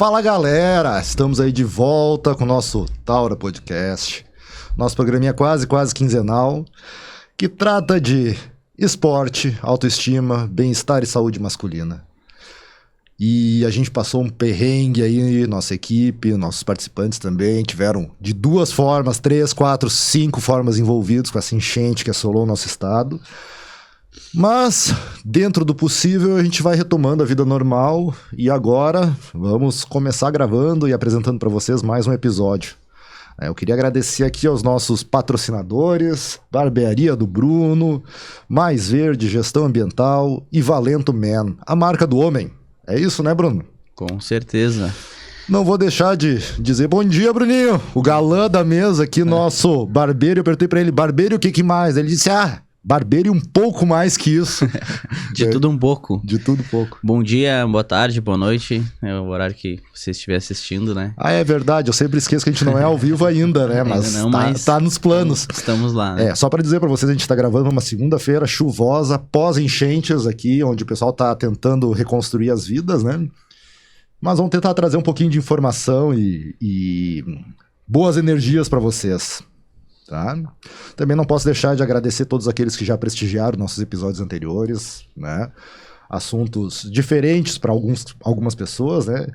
Fala galera, estamos aí de volta com o nosso Taura Podcast, nosso programinha quase quinzenal, que trata de esporte, autoestima, bem-estar e saúde masculina. E a gente passou um perrengue aí, nossa equipe, nossos participantes também tiveram de 2 formas, 3, 4, 5 formas envolvidos com essa enchente que assolou o nosso estado. Mas, dentro do possível, a gente vai retomando a vida normal e agora vamos começar gravando e apresentando para vocês mais um episódio. Eu queria agradecer aqui aos nossos patrocinadores, Barbearia do Bruno, Mais Verde Gestão Ambiental e Valento Man, a marca do homem. É isso, né, Bruno? Com certeza. Não vou deixar de dizer bom dia, Bruninho, o galã da mesa aqui, nosso barbeiro. Eu perguntei pra ele, barbeiro, o que mais? Ele disse, barbeiro e um pouco mais que isso. De tudo um pouco. De tudo um pouco. Bom dia, boa tarde, boa noite. É o horário que você estiver assistindo, né? É verdade. Eu sempre esqueço que a gente não é ao vivo ainda, né? Mas tá nos planos. Estamos lá, né? Só pra dizer pra vocês, a gente tá gravando uma segunda-feira chuvosa, pós-enchentes aqui, onde o pessoal tá tentando reconstruir as vidas, né? Mas vamos tentar trazer um pouquinho de informação e boas energias pra vocês. Tá? Também não posso deixar de agradecer todos aqueles que já prestigiaram nossos episódios anteriores, né? Assuntos diferentes para algumas pessoas, né?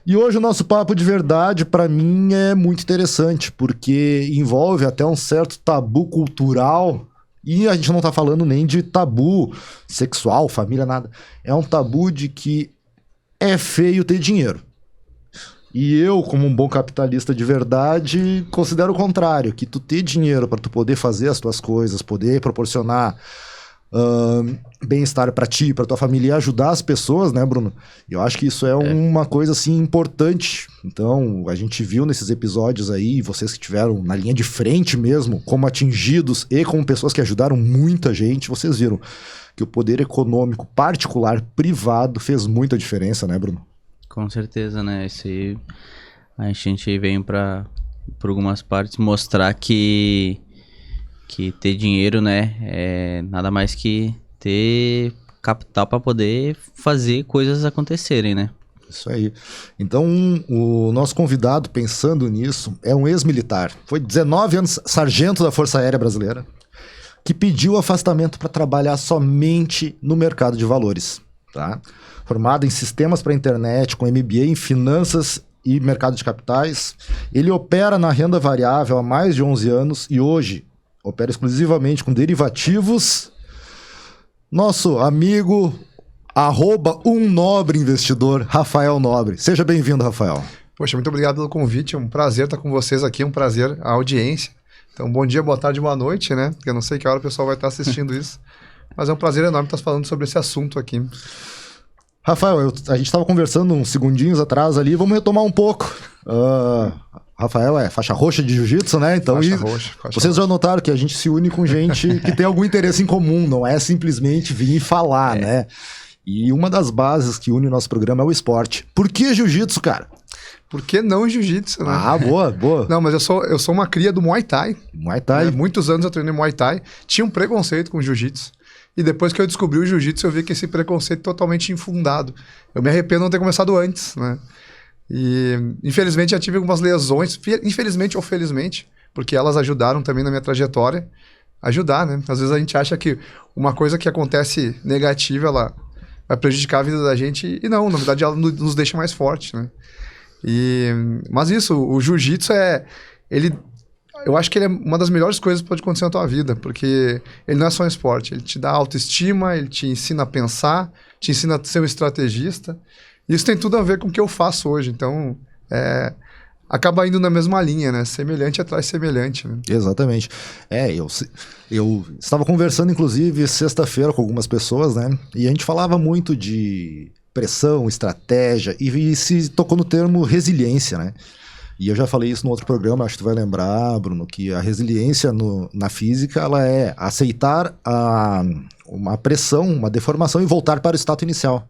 E hoje o nosso papo de verdade, para mim, é muito interessante, porque envolve até um certo tabu cultural, e a gente não tá falando nem de tabu sexual, família, nada. É um tabu de que é feio ter dinheiro. E eu, como um bom capitalista de verdade, considero o contrário, que tu ter dinheiro para tu poder fazer as tuas coisas, poder proporcionar bem-estar para ti, para tua família e ajudar as pessoas, né, Bruno? Eu acho que isso é uma coisa, assim, importante. Então, a gente viu nesses episódios aí, vocês que tiveram na linha de frente mesmo, como atingidos e como pessoas que ajudaram muita gente, vocês viram que o poder econômico particular, privado, fez muita diferença, né, Bruno? Com certeza, né? Isso aí, a gente veio para algumas partes mostrar que ter dinheiro, né, é nada mais que ter capital para poder fazer coisas acontecerem, né? Isso aí. Então, o nosso convidado, pensando nisso, é um ex-militar. Foi 19 anos sargento da Força Aérea Brasileira, que pediu afastamento para trabalhar somente no mercado de valores, tá? Formado em sistemas para internet, com MBA em finanças e mercado de capitais. Ele opera na renda variável há mais de 11 anos e hoje opera exclusivamente com derivativos. Nosso amigo, @umnobreinvestidor, Rafael Nobre. Seja bem-vindo, Rafael. Poxa, muito obrigado pelo convite. É um prazer estar com vocês aqui, um prazer a audiência. Então, bom dia, boa tarde, boa noite, né? Porque eu não sei que hora o pessoal vai estar assistindo isso. Mas é um prazer enorme estar falando sobre esse assunto aqui. Rafael, a gente estava conversando uns segundinhos atrás ali, vamos retomar um pouco. Rafael é faixa roxa de jiu-jitsu, né? Então, vocês já notaram que a gente se une com gente que tem algum interesse em comum, não é simplesmente vir e falar, né? E uma das bases que une o nosso programa é o esporte. Por que jiu-jitsu, cara? Por que não jiu-jitsu, né? Boa. Não, mas eu sou uma cria do Muay Thai. Muay Thai? Muitos anos eu treinei Muay Thai. Tinha um preconceito com jiu-jitsu. E depois que eu descobri o jiu-jitsu, eu vi que esse preconceito é totalmente infundado. Eu me arrependo de não ter começado antes, né? E, infelizmente, já tive algumas lesões, infelizmente ou felizmente, porque elas ajudaram também na minha trajetória. Ajudar, né? Às vezes a gente acha que uma coisa que acontece negativa, ela vai prejudicar a vida da gente, e não, na verdade, ela nos deixa mais forte, né? Mas isso, o jiu-jitsu eu acho que ele é uma das melhores coisas que pode acontecer na tua vida, porque ele não é só um esporte, ele te dá autoestima, ele te ensina a pensar, te ensina a ser um estrategista. Isso tem tudo a ver com o que eu faço hoje, então acaba indo na mesma linha, né? Semelhante atrai semelhante, né? Exatamente. Eu estava conversando, inclusive, sexta-feira com algumas pessoas, né? E a gente falava muito de pressão, estratégia, e se tocou no termo resiliência, né? E eu já falei isso no outro programa, acho que tu vai lembrar, Bruno, que a resiliência na física, ela é aceitar uma pressão, uma deformação e voltar para o estado inicial.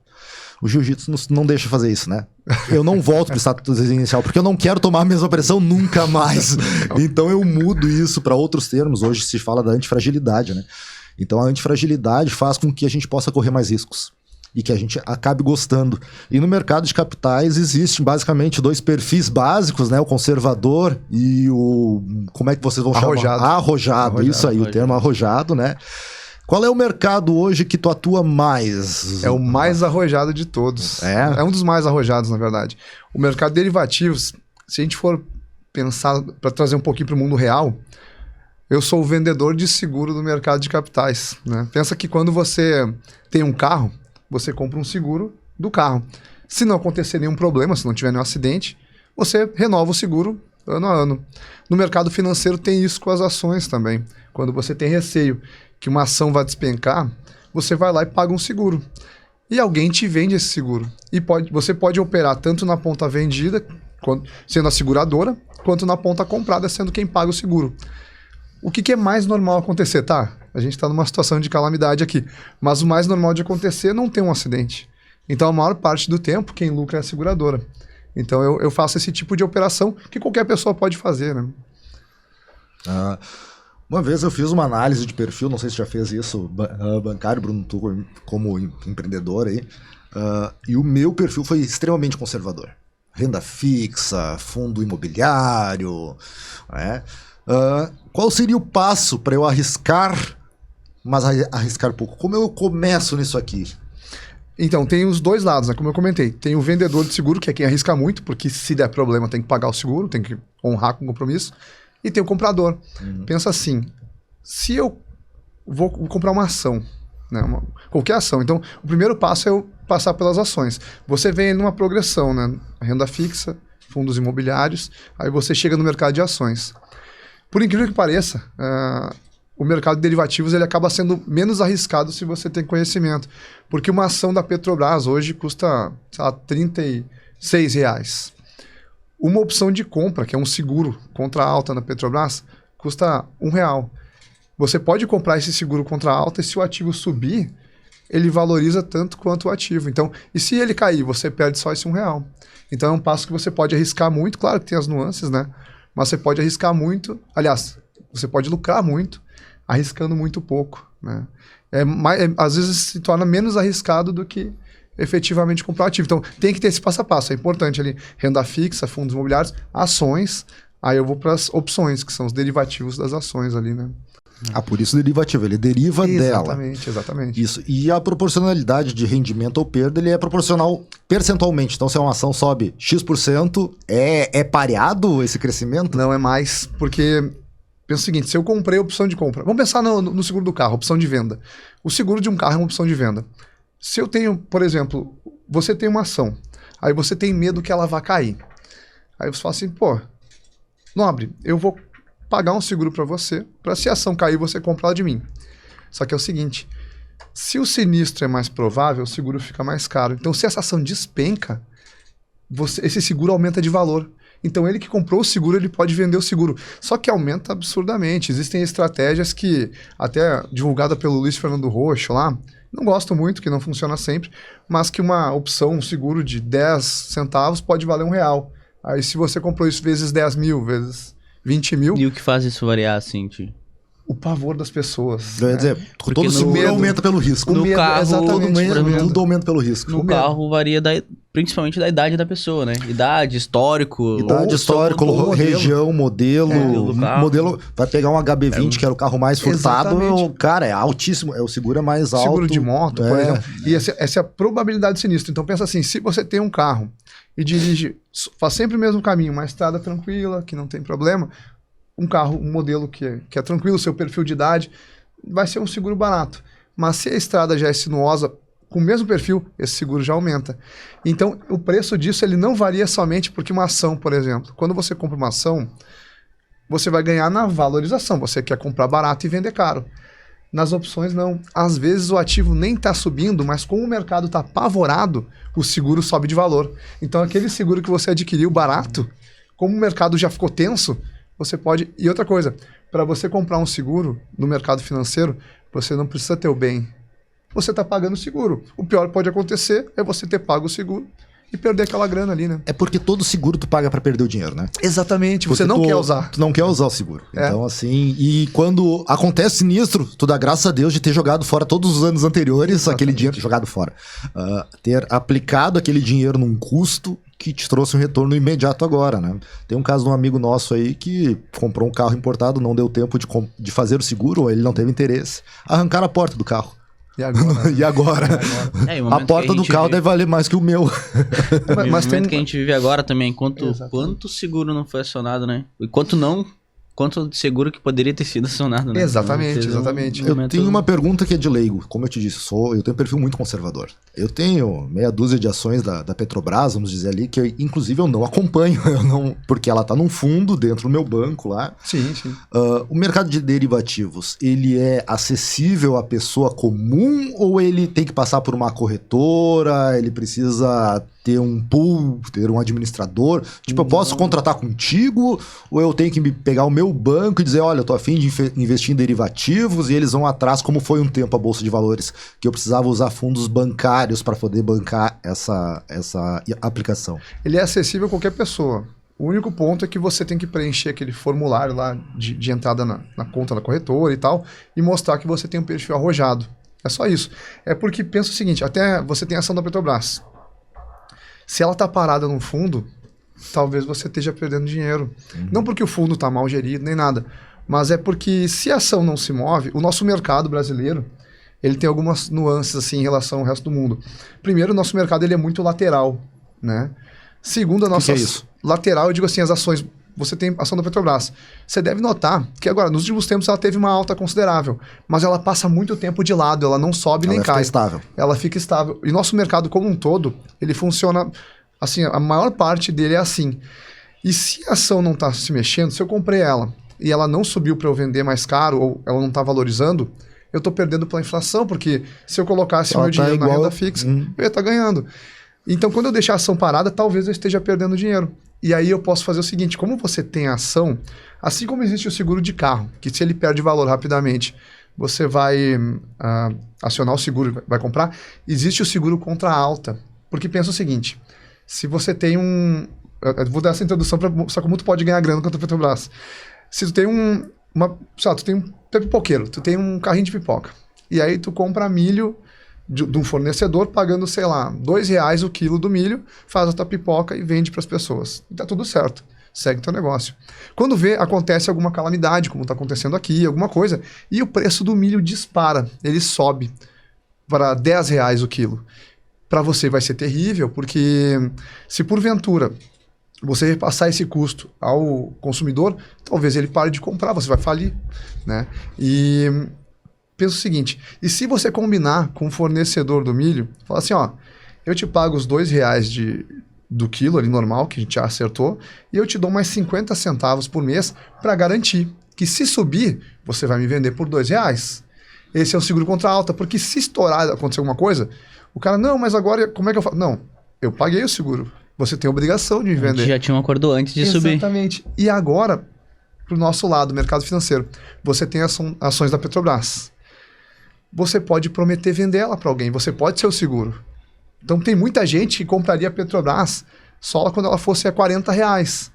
O jiu-jitsu não deixa fazer isso, né? Eu não volto para o status inicial, porque eu não quero tomar a mesma pressão nunca mais. Então eu mudo isso para outros termos. Hoje se fala da antifragilidade, né? Então a antifragilidade faz com que a gente possa correr mais riscos. e que a gente acabe gostando. E no mercado de capitais existem basicamente 2 perfis básicos, né? O conservador e o... Como é que vocês vão chamar? Arrojado. Isso aí, o termo arrojado, né? Qual é o mercado hoje que tu atua mais? É o mais arrojado de todos. É um dos mais arrojados, na verdade. O mercado de derivativos, se a gente for pensar, para trazer um pouquinho para o mundo real, eu sou o vendedor de seguro do mercado de capitais, né? Pensa que quando você tem um carro, você compra um seguro do carro. Se não acontecer nenhum problema, se não tiver nenhum acidente, você renova o seguro ano a ano. No mercado financeiro tem isso com as ações também. Quando você tem receio que uma ação vai despencar, você vai lá e paga um seguro. E alguém te vende esse seguro. E você pode operar tanto na ponta vendida, sendo a seguradora, quanto na ponta comprada, sendo quem paga o seguro. O que é mais normal acontecer? Tá, a gente está numa situação de calamidade aqui, mas o mais normal de acontecer é não ter um acidente. Então, a maior parte do tempo, quem lucra é a seguradora. Então, eu faço esse tipo de operação que qualquer pessoa pode fazer, né? Uma vez eu fiz uma análise de perfil, não sei se já fez isso, bancário, Bruno, tu como empreendedor aí, e o meu perfil foi extremamente conservador. Renda fixa, fundo imobiliário, né? Qual seria o passo para eu arriscar, mas arriscar pouco? Como eu começo nisso aqui? Então, tem os dois lados, né? Como eu comentei. Tem o vendedor de seguro, que é quem arrisca muito, porque se der problema tem que pagar o seguro, tem que honrar com o compromisso. E tem o comprador. Pensa assim, se eu vou comprar uma ação, né? Qualquer ação. Então, o primeiro passo é eu passar pelas ações. Você vem numa progressão, né? Renda fixa, fundos imobiliários, aí você chega no mercado de ações. Por incrível que pareça, o mercado de derivativos ele acaba sendo menos arriscado se você tem conhecimento. Porque uma ação da Petrobras hoje custa, sei lá, R$36. Uma opção de compra, que é um seguro contra a alta na Petrobras, custa R$1. Você pode comprar esse seguro contra a alta e se o ativo subir, ele valoriza tanto quanto o ativo. Então, e se ele cair, você perde só esse R$1. Então é um passo que você pode arriscar muito, claro que tem as nuances, né? Mas você pode arriscar muito, aliás, você pode lucrar muito, arriscando muito pouco, né? Às vezes se torna menos arriscado do que efetivamente comprar ativo. Então, tem que ter esse passo a passo. É importante ali, renda fixa, fundos imobiliários, ações. Aí eu vou para as opções, que são os derivativos das ações ali, né? Por isso derivativo, ele deriva dela. Exatamente. Isso. E a proporcionalidade de rendimento ou perda, ele é proporcional percentualmente. Então, se uma ação sobe X%, é pareado esse crescimento? Não, é mais, porque... Pensa o seguinte, se eu comprei a opção de compra... Vamos pensar no seguro do carro, opção de venda. O seguro de um carro é uma opção de venda. Se eu tenho, por exemplo, você tem uma ação, aí você tem medo que ela vá cair. Aí você fala assim, pô, nobre, eu vou pagar um seguro para você, para se a ação cair, você comprar de mim. Só que é o seguinte, se o sinistro é mais provável, o seguro fica mais caro. Então, se essa ação despenca, esse seguro aumenta de valor. Então, ele que comprou o seguro, ele pode vender o seguro. Só que aumenta absurdamente. Existem estratégias que, até divulgada pelo Luiz Fernando Roxo lá, não gosto muito, que não funciona sempre, mas que uma opção, um seguro de 10 centavos pode valer R$1. Aí, se você comprou isso vezes 10 mil, vezes 20 mil... E o que faz isso variar, assim, Tio? O pavor das pessoas. Quer dizer, todo seguro aumenta pelo risco. No carro, tudo aumenta pelo risco. No carro varia principalmente da idade da pessoa, né? Idade, histórico. Região, modelo. Modelo. Vai pegar um HB20, que era o carro mais furtado. Cara, é altíssimo. O seguro é mais alto. Seguro de moto, por exemplo. E essa é a probabilidade de sinistro. Então pensa assim, se você tem um carro e dirige, faz sempre o mesmo caminho, uma estrada tranquila, que não tem problema, um carro, um modelo que é tranquilo, seu perfil de idade, vai ser um seguro barato. Mas se a estrada já é sinuosa, com o mesmo perfil, esse seguro já aumenta. Então, o preço disso ele não varia somente porque uma ação, por exemplo. Quando você compra uma ação, você vai ganhar na valorização. Você quer comprar barato e vender caro. Nas opções, não. Às vezes, o ativo nem está subindo, mas como o mercado está apavorado, o seguro sobe de valor. Então, aquele seguro que você adquiriu barato, como o mercado já ficou tenso, você pode... E outra coisa, para você comprar um seguro no mercado financeiro, você não precisa ter o bem. Você está pagando o seguro. O pior que pode acontecer é você ter pago o seguro e perder aquela grana ali, né? É porque todo seguro tu paga pra perder o dinheiro, né? Exatamente, você Porque não tu- quer usar. Tu não quer usar o seguro. É. Então, assim, e quando acontece sinistro, tu dá graças a Deus de ter jogado fora todos os anos anteriores aquele dinheiro, jogado fora. Ter aplicado aquele dinheiro num custo que te trouxe um retorno imediato agora, né? Tem um caso de um amigo nosso aí que comprou um carro importado, não deu tempo de fazer o seguro, ou ele não teve interesse. Arrancaram a porta do carro. E agora? E agora? É, e o A momento porta que do gente carro vive- deve valer mais que o meu. O Mas tem momento um- que a gente vive agora também, Exatamente. quanto seguro não foi acionado, né? E quanto de seguro que poderia ter sido acionado, né? Exatamente, Teve um exatamente. Eu momento- tenho uma pergunta que é de leigo. Como eu te disse, eu tenho um perfil muito conservador. Eu tenho meia dúzia de ações da Petrobras, vamos dizer ali, que inclusive eu não acompanho, porque ela está num fundo dentro do meu banco lá. Sim, sim. O mercado de derivativos, ele é acessível à pessoa comum ou ele tem que passar por uma corretora, ele precisa ter um pool, ter um administrador? Tipo, eu posso contratar contigo ou eu tenho que pegar o meu banco e dizer, olha, eu tô afim de investir em derivativos e eles vão atrás, como foi um tempo a Bolsa de Valores, que eu precisava usar fundos bancários para poder bancar essa aplicação. Ele é acessível a qualquer pessoa. O único ponto é que você tem que preencher aquele formulário lá de entrada na conta da corretora e tal, e mostrar que você tem um perfil arrojado. É só isso. É porque pensa o seguinte, até você tem ação da Petrobras. Se ela está parada num fundo, talvez você esteja perdendo dinheiro. Não porque o fundo está mal gerido, nem nada. Mas é porque se a ação não se move, o nosso mercado brasileiro, ele tem algumas nuances assim, em relação ao resto do mundo. Primeiro, o nosso mercado ele é muito lateral, né? Segundo, a nossa... que é isso? Lateral, eu digo assim, as ações... Você tem ação da Petrobras. Você deve notar que agora, nos últimos tempos, ela teve uma alta considerável. Mas ela passa muito tempo de lado, ela não sobe nem Ela fica cai. estável. Ela fica estável. E nosso mercado como um todo, ele funciona assim, a maior parte dele é assim. E se a ação não está se mexendo, se eu comprei ela e ela não subiu para eu vender mais caro ou ela não está valorizando, eu estou perdendo pela inflação, porque se eu colocasse Ela meu tá dinheiro na igual- renda fixa, eu ia estar ganhando. Então, quando eu deixar a ação parada, talvez eu esteja perdendo dinheiro. E aí eu posso fazer o seguinte, como você tem a ação, assim como existe o seguro de carro, que se ele perde valor rapidamente, você vai acionar o seguro, vai comprar, existe o seguro contra a alta. Porque pensa o seguinte, se você tem um... Eu vou dar essa introdução para mostrar como tu pode ganhar grana contra a Petrobras. Se tu tem tu tem um pipoqueiro, tu tem um carrinho de pipoca, e aí tu compra milho de um fornecedor pagando, sei lá, R$2 o quilo do milho, faz a tua pipoca e vende para as pessoas. E tá tudo certo. Segue teu negócio. Quando acontece alguma calamidade, como está acontecendo aqui, alguma coisa, e o preço do milho dispara, ele sobe para R$10 o quilo. Para você vai ser terrível, porque se porventura você repassar esse custo ao consumidor, talvez ele pare de comprar, você vai falir, né? E pensa o seguinte, e se você combinar com o fornecedor do milho, fala assim, ó, eu te pago os R$2 do quilo ali normal, que a gente já acertou, e eu te dou mais 50 centavos por mês para garantir que se subir, você vai me vender por R$2. Esse é o seguro contra a alta, porque se estourar, acontecer alguma coisa, o cara, não, mas agora como é que eu faço? Não, eu paguei o seguro, você tem a obrigação de me A gente vender. já tinha um acordo antes de subir. Exatamente. E agora, pro nosso lado, mercado financeiro, você tem ações da Petrobras. Você pode prometer vender ela para alguém, você pode ser o seguro. Então tem muita gente que compraria a Petrobras só quando ela fosse a R$40.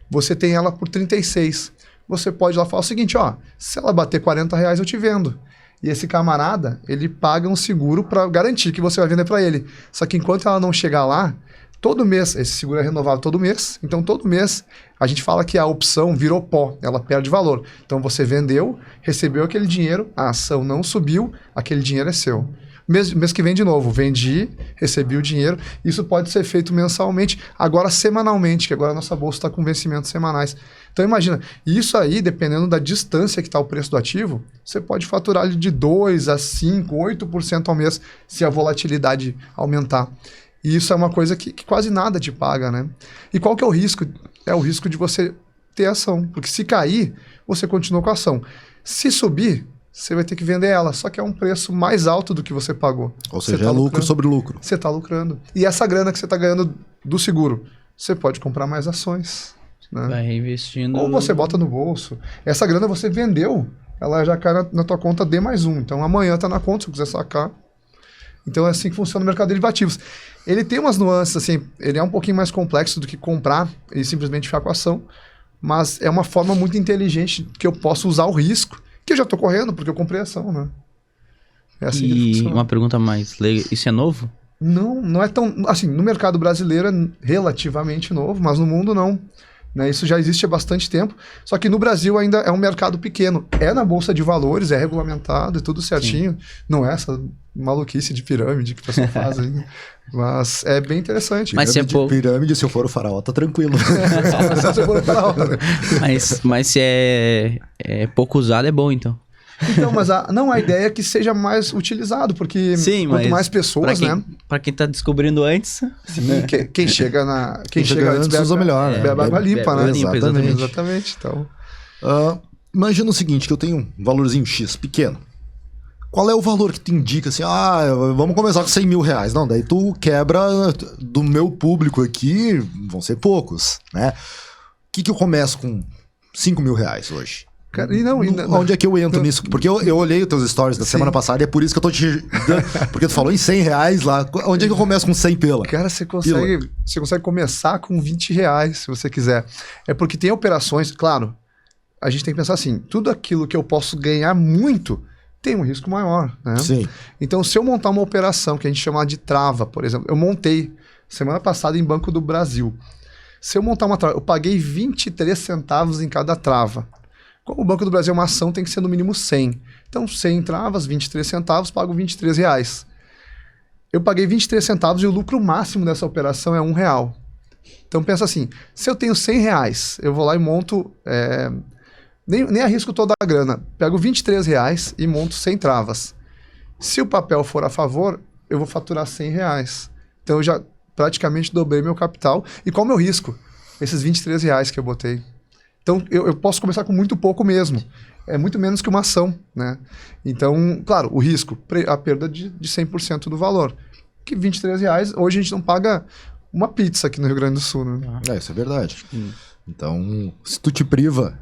Você tem ela por 36. Você pode lá falar o seguinte, ó, se ela bater R$40 eu te vendo. E esse camarada, ele paga um seguro para garantir que você vai vender para ele. Só que enquanto ela não chegar lá, todo mês, esse seguro é renovado todo mês, então todo mês a gente fala que a opção virou pó, ela perde valor. Então você vendeu, recebeu aquele dinheiro, a ação não subiu, aquele dinheiro é seu. Mês que vem de novo, vendi, recebi o dinheiro, isso pode ser feito mensalmente, agora semanalmente, que agora a nossa bolsa está com vencimentos semanais. Então imagina, isso aí, dependendo da distância que está o preço do ativo, você pode faturar de 2 a 5, 8% ao mês, se a volatilidade aumentar. E isso é uma coisa que quase nada te paga, né? E qual que é o risco? É o risco de você ter ação. Porque se cair, você continua com a ação. Se subir, você vai ter que vender ela. Só que é um preço mais alto do que você pagou. Ou Você seja, tá é lucro lucrando. sobre lucro. Você está lucrando. E essa grana que você está ganhando do seguro, você pode comprar mais ações. Né? Vai reinvestindo. Ou você bota no bolso. Essa grana você vendeu, ela já cai na tua conta D+1. Então amanhã está na conta, se você quiser sacar. Então é assim que funciona o mercado de derivativos. Ele tem umas nuances, assim, ele é um pouquinho mais complexo do que comprar e simplesmente ficar com a ação, mas é uma forma muito inteligente que eu posso usar o risco, que eu já tô correndo, porque eu comprei a ação, né? É assim que E funciona. uma pergunta mais leiga, isso é novo? Não é tão... Assim, no mercado brasileiro é relativamente novo, mas no mundo não. Né? Isso já existe há bastante tempo. Só que no Brasil ainda é um mercado pequeno. É na Bolsa de Valores, é regulamentado, é tudo certinho. Sim. Não é essa maluquice de pirâmide que o pessoal faz aí. Mas é bem interessante. Mas pirâmide, se eu for o faraó, tá tranquilo. Se eu for o faraó, né? Mas se é pouco usado, é bom, então. Então, mas a ideia é que seja mais utilizado, porque sim, quanto mais pessoas, né? Pra quem tá descobrindo antes... Sim, quem chega antes usa melhor, né? Bebe água limpa, né? Exatamente. Então, imagina o seguinte, que eu tenho um valorzinho X pequeno. Qual é o valor que te indica assim, vamos começar com 100 mil reais? Não, daí tu quebra do meu público aqui, vão ser poucos, né? O que eu começo com 5 mil reais hoje? Cara, onde é que eu entro nisso? Porque eu olhei os teus stories da semana passada e é por isso que eu tô te dando, porque tu falou em 100 reais lá. Onde é que eu começo com 100 pila? Cara, você consegue começar com 20 reais, se você quiser. É porque tem operações, claro, a gente tem que pensar assim, tudo aquilo que eu posso ganhar muito tem um risco maior, né? Sim. Então, se eu montar uma operação que a gente chama de trava, por exemplo, eu montei semana passada em Banco do Brasil. Se eu montar uma trava, eu paguei 23 centavos em cada trava. Como o Banco do Brasil é uma ação, tem que ser no mínimo 100. Então, 100 travas, 23 centavos, pago 23 reais. Eu paguei 23 centavos e o lucro máximo dessa operação é R$1. Então, pensa assim, se eu tenho 100 reais, eu vou lá e monto... Nem arrisco toda a grana. Pego 23 reais e monto 100 travas. Se o papel for a favor, eu vou faturar 100 reais. Então, eu já praticamente dobrei meu capital. E qual é o meu risco? Esses 23 reais que eu botei. Então, eu posso começar com muito pouco mesmo. É muito menos que uma ação, né? Então, claro, o risco, a perda de 100% do valor. Que 23 reais, hoje a gente não paga uma pizza aqui no Rio Grande do Sul, né? Isso é verdade. Então, se tu te priva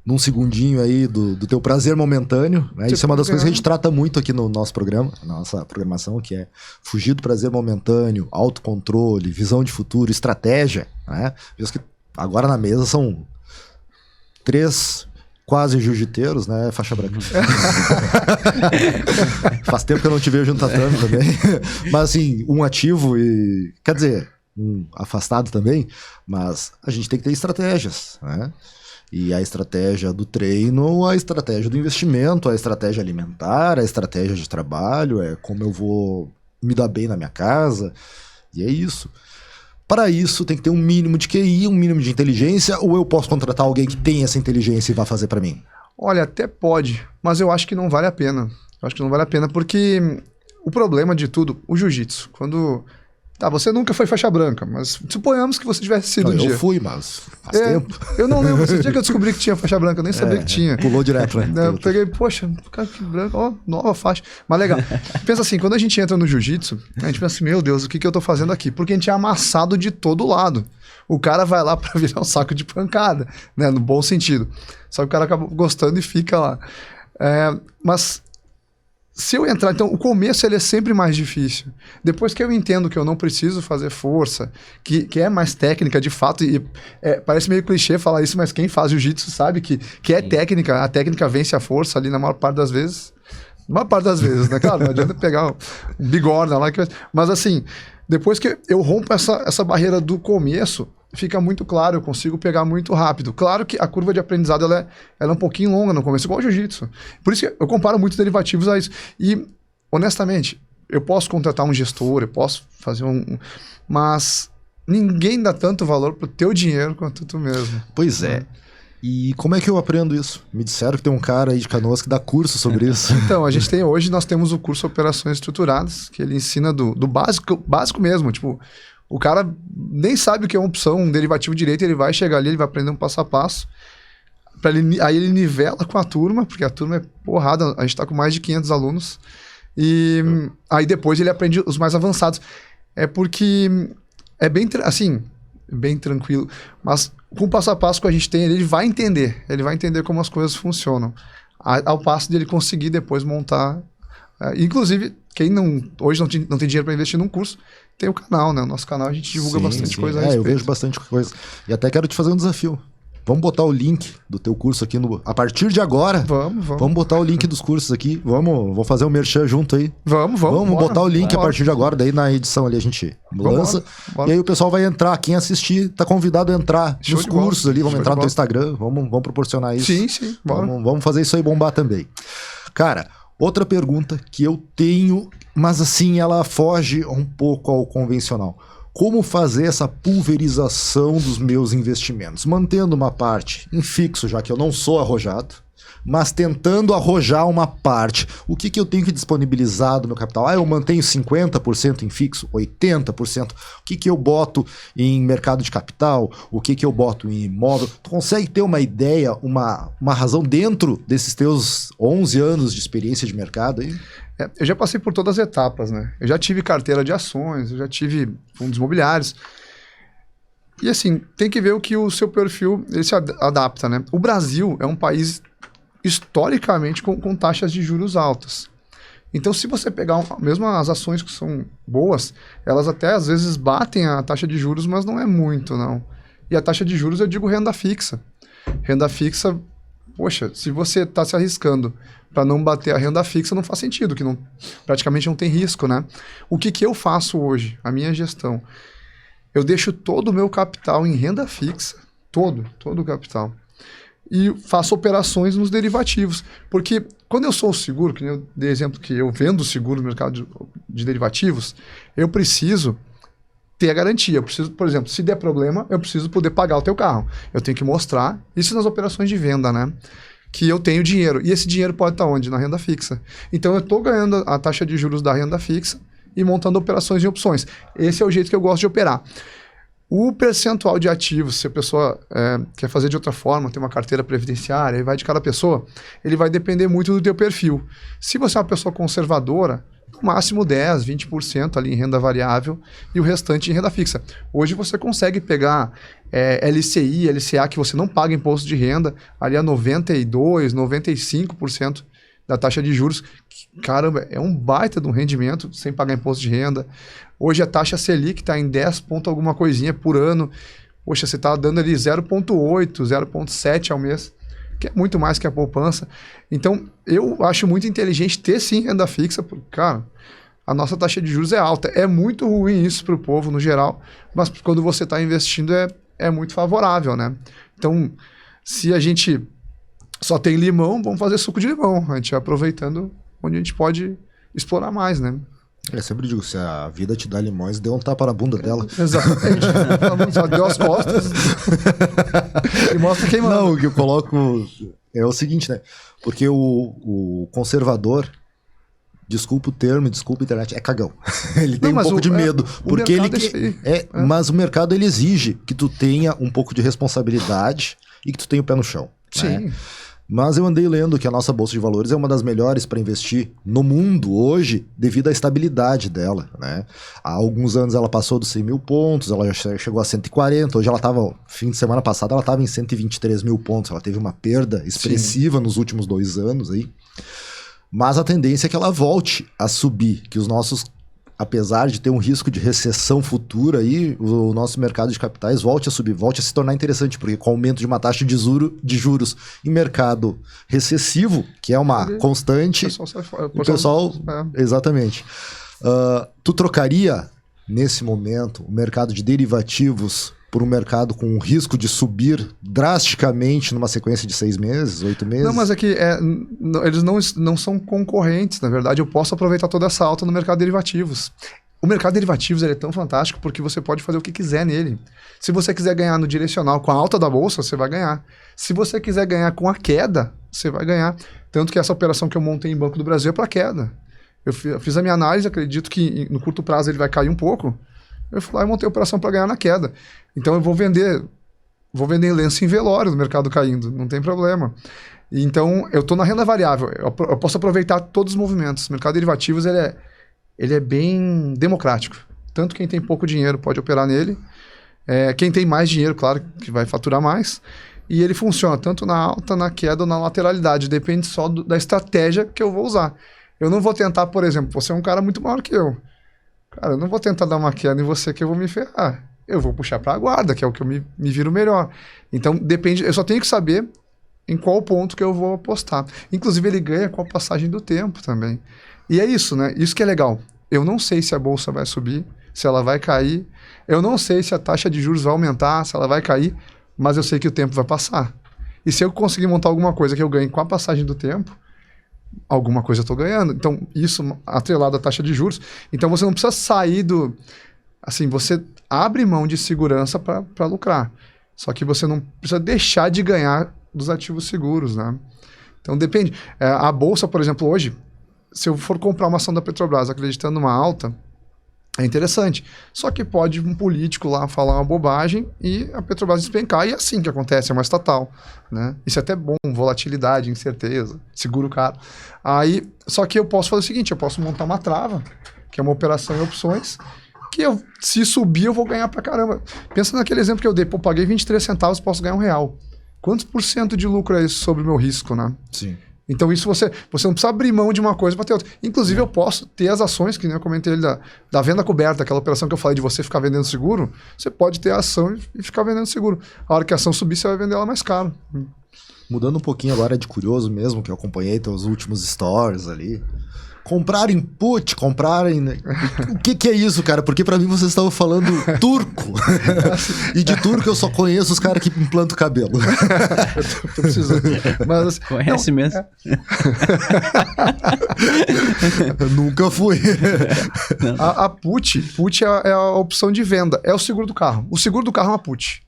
num segundinho aí do teu prazer momentâneo, né? Isso é uma das coisas que a gente trata muito aqui no nosso programa, na nossa programação, que é fugir do prazer momentâneo, autocontrole, visão de futuro, estratégia, né? Visto que agora na mesa são 3 quase jiu-jiteiros, né? Faixa branca. Faz tempo que eu não te vejo junto tanto também. Mas assim, um ativo e... Quer dizer, um afastado também. Mas a gente tem que ter estratégias, né? E a estratégia do treino, a estratégia do investimento, a estratégia alimentar, a estratégia de trabalho, é como eu vou me dar bem na minha casa. E é isso. Para isso, tem que ter um mínimo de QI, um mínimo de inteligência, ou eu posso contratar alguém que tem essa inteligência e vai fazer para mim? Olha, até pode, mas eu acho que não vale a pena. Eu acho que não vale a pena porque o problema de tudo, o jiu-jitsu, quando... Tá, você nunca foi faixa branca, mas suponhamos que você tivesse sido um dia. Eu fui, mas faz tempo. Eu não lembro, esse dia que eu descobri que tinha faixa branca, eu nem sabia que tinha. Pulou direto, né? Eu peguei, poxa, cara, que branco, ó, nova faixa. Mas legal. Pensa assim, quando a gente entra no jiu-jitsu, a gente pensa assim, meu Deus, o que eu tô fazendo aqui? Porque a gente é amassado de todo lado. O cara vai lá pra virar um saco de pancada, né? No bom sentido. Só que o cara acaba gostando e fica lá. Mas... Se eu entrar... Então, o começo ele é sempre mais difícil. Depois que eu entendo que eu não preciso fazer força, que é mais técnica, de fato, e parece meio clichê falar isso, mas quem faz jiu-jitsu sabe que é técnica, a técnica vence a força ali na maior parte das vezes. Na maior parte das vezes, né? Claro, não adianta pegar um bigorna lá. Mas assim, depois que eu rompo essa barreira do começo, fica muito claro, eu consigo pegar muito rápido. Claro que a curva de aprendizado ela é um pouquinho longa no começo, igual o jiu-jitsu. Por isso que eu comparo muitos derivativos a isso. E, honestamente, eu posso contratar um gestor, eu posso fazer mas ninguém dá tanto valor pro teu dinheiro quanto tu mesmo. Pois é. E como é que eu aprendo isso? Me disseram que tem um cara aí de Canoas que dá curso sobre isso. Então, hoje nós temos o curso Operações Estruturadas, que ele ensina do básico mesmo, tipo... O cara nem sabe o que é uma opção, um derivativo direito, ele vai chegar ali, ele vai aprender um passo a passo. Aí ele nivela com a turma, porque a turma é porrada, a gente está com mais de 500 alunos. E aí depois ele aprende os mais avançados. É porque é bem tranquilo, mas com o passo a passo que a gente tem, ele vai entender como as coisas funcionam. Ao passo dele conseguir depois montar Inclusive, quem hoje não tem dinheiro para investir num curso, tem o canal, né? O nosso canal a gente divulga bastante coisa a respeito. Eu vejo bastante coisa. E até quero te fazer um desafio. Vamos botar o link do teu curso aqui a partir de agora. Vamos botar o link dos cursos aqui. Vamos fazer um merchan junto aí. Vamos botar o link a partir de agora. Daí na edição ali a gente lança. Bora. E aí o pessoal vai entrar. Quem assistir tá convidado a entrar nos cursos ali. Vamos entrar no teu Instagram. Vamos proporcionar isso. Sim. Bora. Vamos fazer isso aí bombar também. Cara, outra pergunta que eu tenho, mas assim, ela foge um pouco ao convencional. Como fazer essa pulverização dos meus investimentos? Mantendo uma parte em fixo, já que eu não sou arrojado, mas tentando arrojar uma parte. O que eu tenho que disponibilizar do meu capital? Eu mantenho 50% em fixo, 80%. O que eu boto em mercado de capital? O que eu boto em imóvel? Tu consegue ter uma ideia, uma razão dentro desses teus 11 anos de experiência de mercado aí? Eu já passei por todas as etapas, né? Eu já tive carteira de ações, eu já tive fundos imobiliários. E assim, tem que ver o que o seu perfil ele se adapta, né? O Brasil é um país historicamente com taxas de juros altas. Então, se você pegar mesmo as ações que são boas, elas até às vezes batem a taxa de juros, mas não é muito, não. E a taxa de juros, eu digo renda fixa. Renda fixa, poxa, se você está se arriscando para não bater a renda fixa, não faz sentido, que praticamente não tem risco, né? O que eu faço hoje? A minha gestão. Eu deixo todo o meu capital em renda fixa, todo o capital. E faço operações nos derivativos. Porque quando eu sou seguro, que eu dei exemplo que eu vendo seguro no mercado de derivativos, eu preciso ter a garantia. Eu preciso, por exemplo, se der problema, eu preciso poder pagar o teu carro. Eu tenho que mostrar, isso nas operações de venda, né? Que eu tenho dinheiro. E esse dinheiro pode estar onde? Na renda fixa. Então eu estou ganhando a taxa de juros da renda fixa e montando operações em opções. Esse é o jeito que eu gosto de operar. O percentual de ativos, se a pessoa quer fazer de outra forma, tem uma carteira previdenciária, aí vai de cada pessoa, ele vai depender muito do teu perfil. Se você é uma pessoa conservadora, no máximo 10%, 20% ali em renda variável e o restante em renda fixa. Hoje você consegue pegar LCI, LCA, que você não paga imposto de renda, ali a 92%, 95% da taxa de juros. Caramba, é um baita de um rendimento sem pagar imposto de renda. Hoje a taxa Selic está em 10 ponto alguma coisinha por ano. Poxa, você está dando ali 0,8, 0,7 ao mês, que é muito mais que a poupança. Então, eu acho muito inteligente ter sim renda fixa, porque, cara, a nossa taxa de juros é alta. É muito ruim isso para o povo no geral, mas quando você está investindo é muito favorável, né? Então, se a gente só tem limão, vamos fazer suco de limão. A gente vai aproveitando onde a gente pode explorar mais, né? Eu sempre digo, se a vida te dá limões, dê um tapa na bunda dela. Exatamente. Só deu as costas e mostra quem manda. Não, o que eu coloco é o seguinte, né? Porque o conservador, desculpa o termo, desculpa a internet, é cagão. Ele tem um pouco de medo. Porque ele mas o mercado ele exige que tu tenha um pouco de responsabilidade e que tu tenha o pé no chão. Sim. Né? Mas eu andei lendo que a nossa Bolsa de Valores é uma das melhores para investir no mundo hoje, devido à estabilidade dela, né? Há alguns anos ela passou dos 100 mil pontos, ela já chegou a 140, hoje ela estava, fim de semana passada, ela estava em 123 mil pontos, ela teve uma perda expressiva nos últimos 2 anos aí. Mas a tendência é que ela volte a subir, que os nossos, apesar de ter um risco de recessão futura aí, o nosso mercado de capitais volte a subir, volte a se tornar interessante, porque com o aumento de uma taxa de juros em mercado recessivo, que é uma constante, o pessoal exatamente. Tu trocaria, nesse momento, o mercado de derivativos por um mercado com um risco de subir drasticamente numa sequência de 6 meses, 8 meses? Não, mas é que eles não são concorrentes, na verdade. Eu posso aproveitar toda essa alta no mercado de derivativos. O mercado de derivativos ele é tão fantástico porque você pode fazer o que quiser nele. Se você quiser ganhar no direcional com a alta da bolsa, você vai ganhar. Se você quiser ganhar com a queda, você vai ganhar. Tanto que essa operação que eu montei em Banco do Brasil é para queda. Eu fiz a minha análise, acredito que no curto prazo ele vai cair um pouco. Eu fui lá e montei a operação para ganhar na queda. Então eu vou vender lenço em velório do mercado caindo, não tem problema. Então eu estou na renda variável, eu posso aproveitar todos os movimentos. O mercado de derivativos ele é bem democrático. Tanto quem tem pouco dinheiro pode operar nele, quem tem mais dinheiro, claro, que vai faturar mais. E ele funciona tanto na alta, na queda ou na lateralidade, depende só da estratégia que eu vou usar. Eu não vou tentar, por exemplo, você é um cara muito maior que eu. Cara, eu não vou tentar dar uma queda em você que eu vou me ferrar. Eu vou puxar para a guarda, que é o que eu me viro melhor. Então, depende... Eu só tenho que saber em qual ponto que eu vou apostar. Inclusive, ele ganha com a passagem do tempo também. E é isso, né? Isso que é legal. Eu não sei se a bolsa vai subir, se ela vai cair. Eu não sei se a taxa de juros vai aumentar, se ela vai cair, mas eu sei que o tempo vai passar. E se eu conseguir montar alguma coisa que eu ganhe com a passagem do tempo, alguma coisa eu estou ganhando. Então, isso atrelado à taxa de juros. Então, você não precisa sair do... Assim, você abre mão de segurança para lucrar. Só que você não precisa deixar de ganhar dos ativos seguros, né? Então, depende. A bolsa, por exemplo, hoje, se eu for comprar uma ação da Petrobras acreditando numa alta, é interessante. Só que pode um político lá falar uma bobagem e a Petrobras despencar. E é assim que acontece, é uma estatal, né? Isso é até bom, volatilidade, incerteza, seguro caro. Aí, só que eu posso fazer o seguinte, eu posso montar uma trava, que é uma operação em opções, que se subir eu vou ganhar pra caramba. Pensa naquele exemplo que eu dei, pô, paguei 23 centavos, posso ganhar R$1. Quantos por cento de lucro é isso sobre o meu risco, né? Sim. Então isso você não precisa abrir mão de uma coisa para ter outra. Inclusive eu posso ter as ações, que nem eu comentei da venda coberta, aquela operação que eu falei de você ficar vendendo seguro, você pode ter a ação e ficar vendendo seguro. A hora que a ação subir, você vai vender ela mais caro. Mudando um pouquinho agora de curioso mesmo, que eu acompanhei teus últimos stories ali. Comprar input, O que é isso, cara? Porque pra mim vocês estavam falando turco. E de turco eu só conheço os caras que implantam o cabelo. eu tô precisando. Mas, assim, Conhece mesmo? Nunca fui. A put é a opção de venda. É o seguro do carro. O seguro do carro é uma put.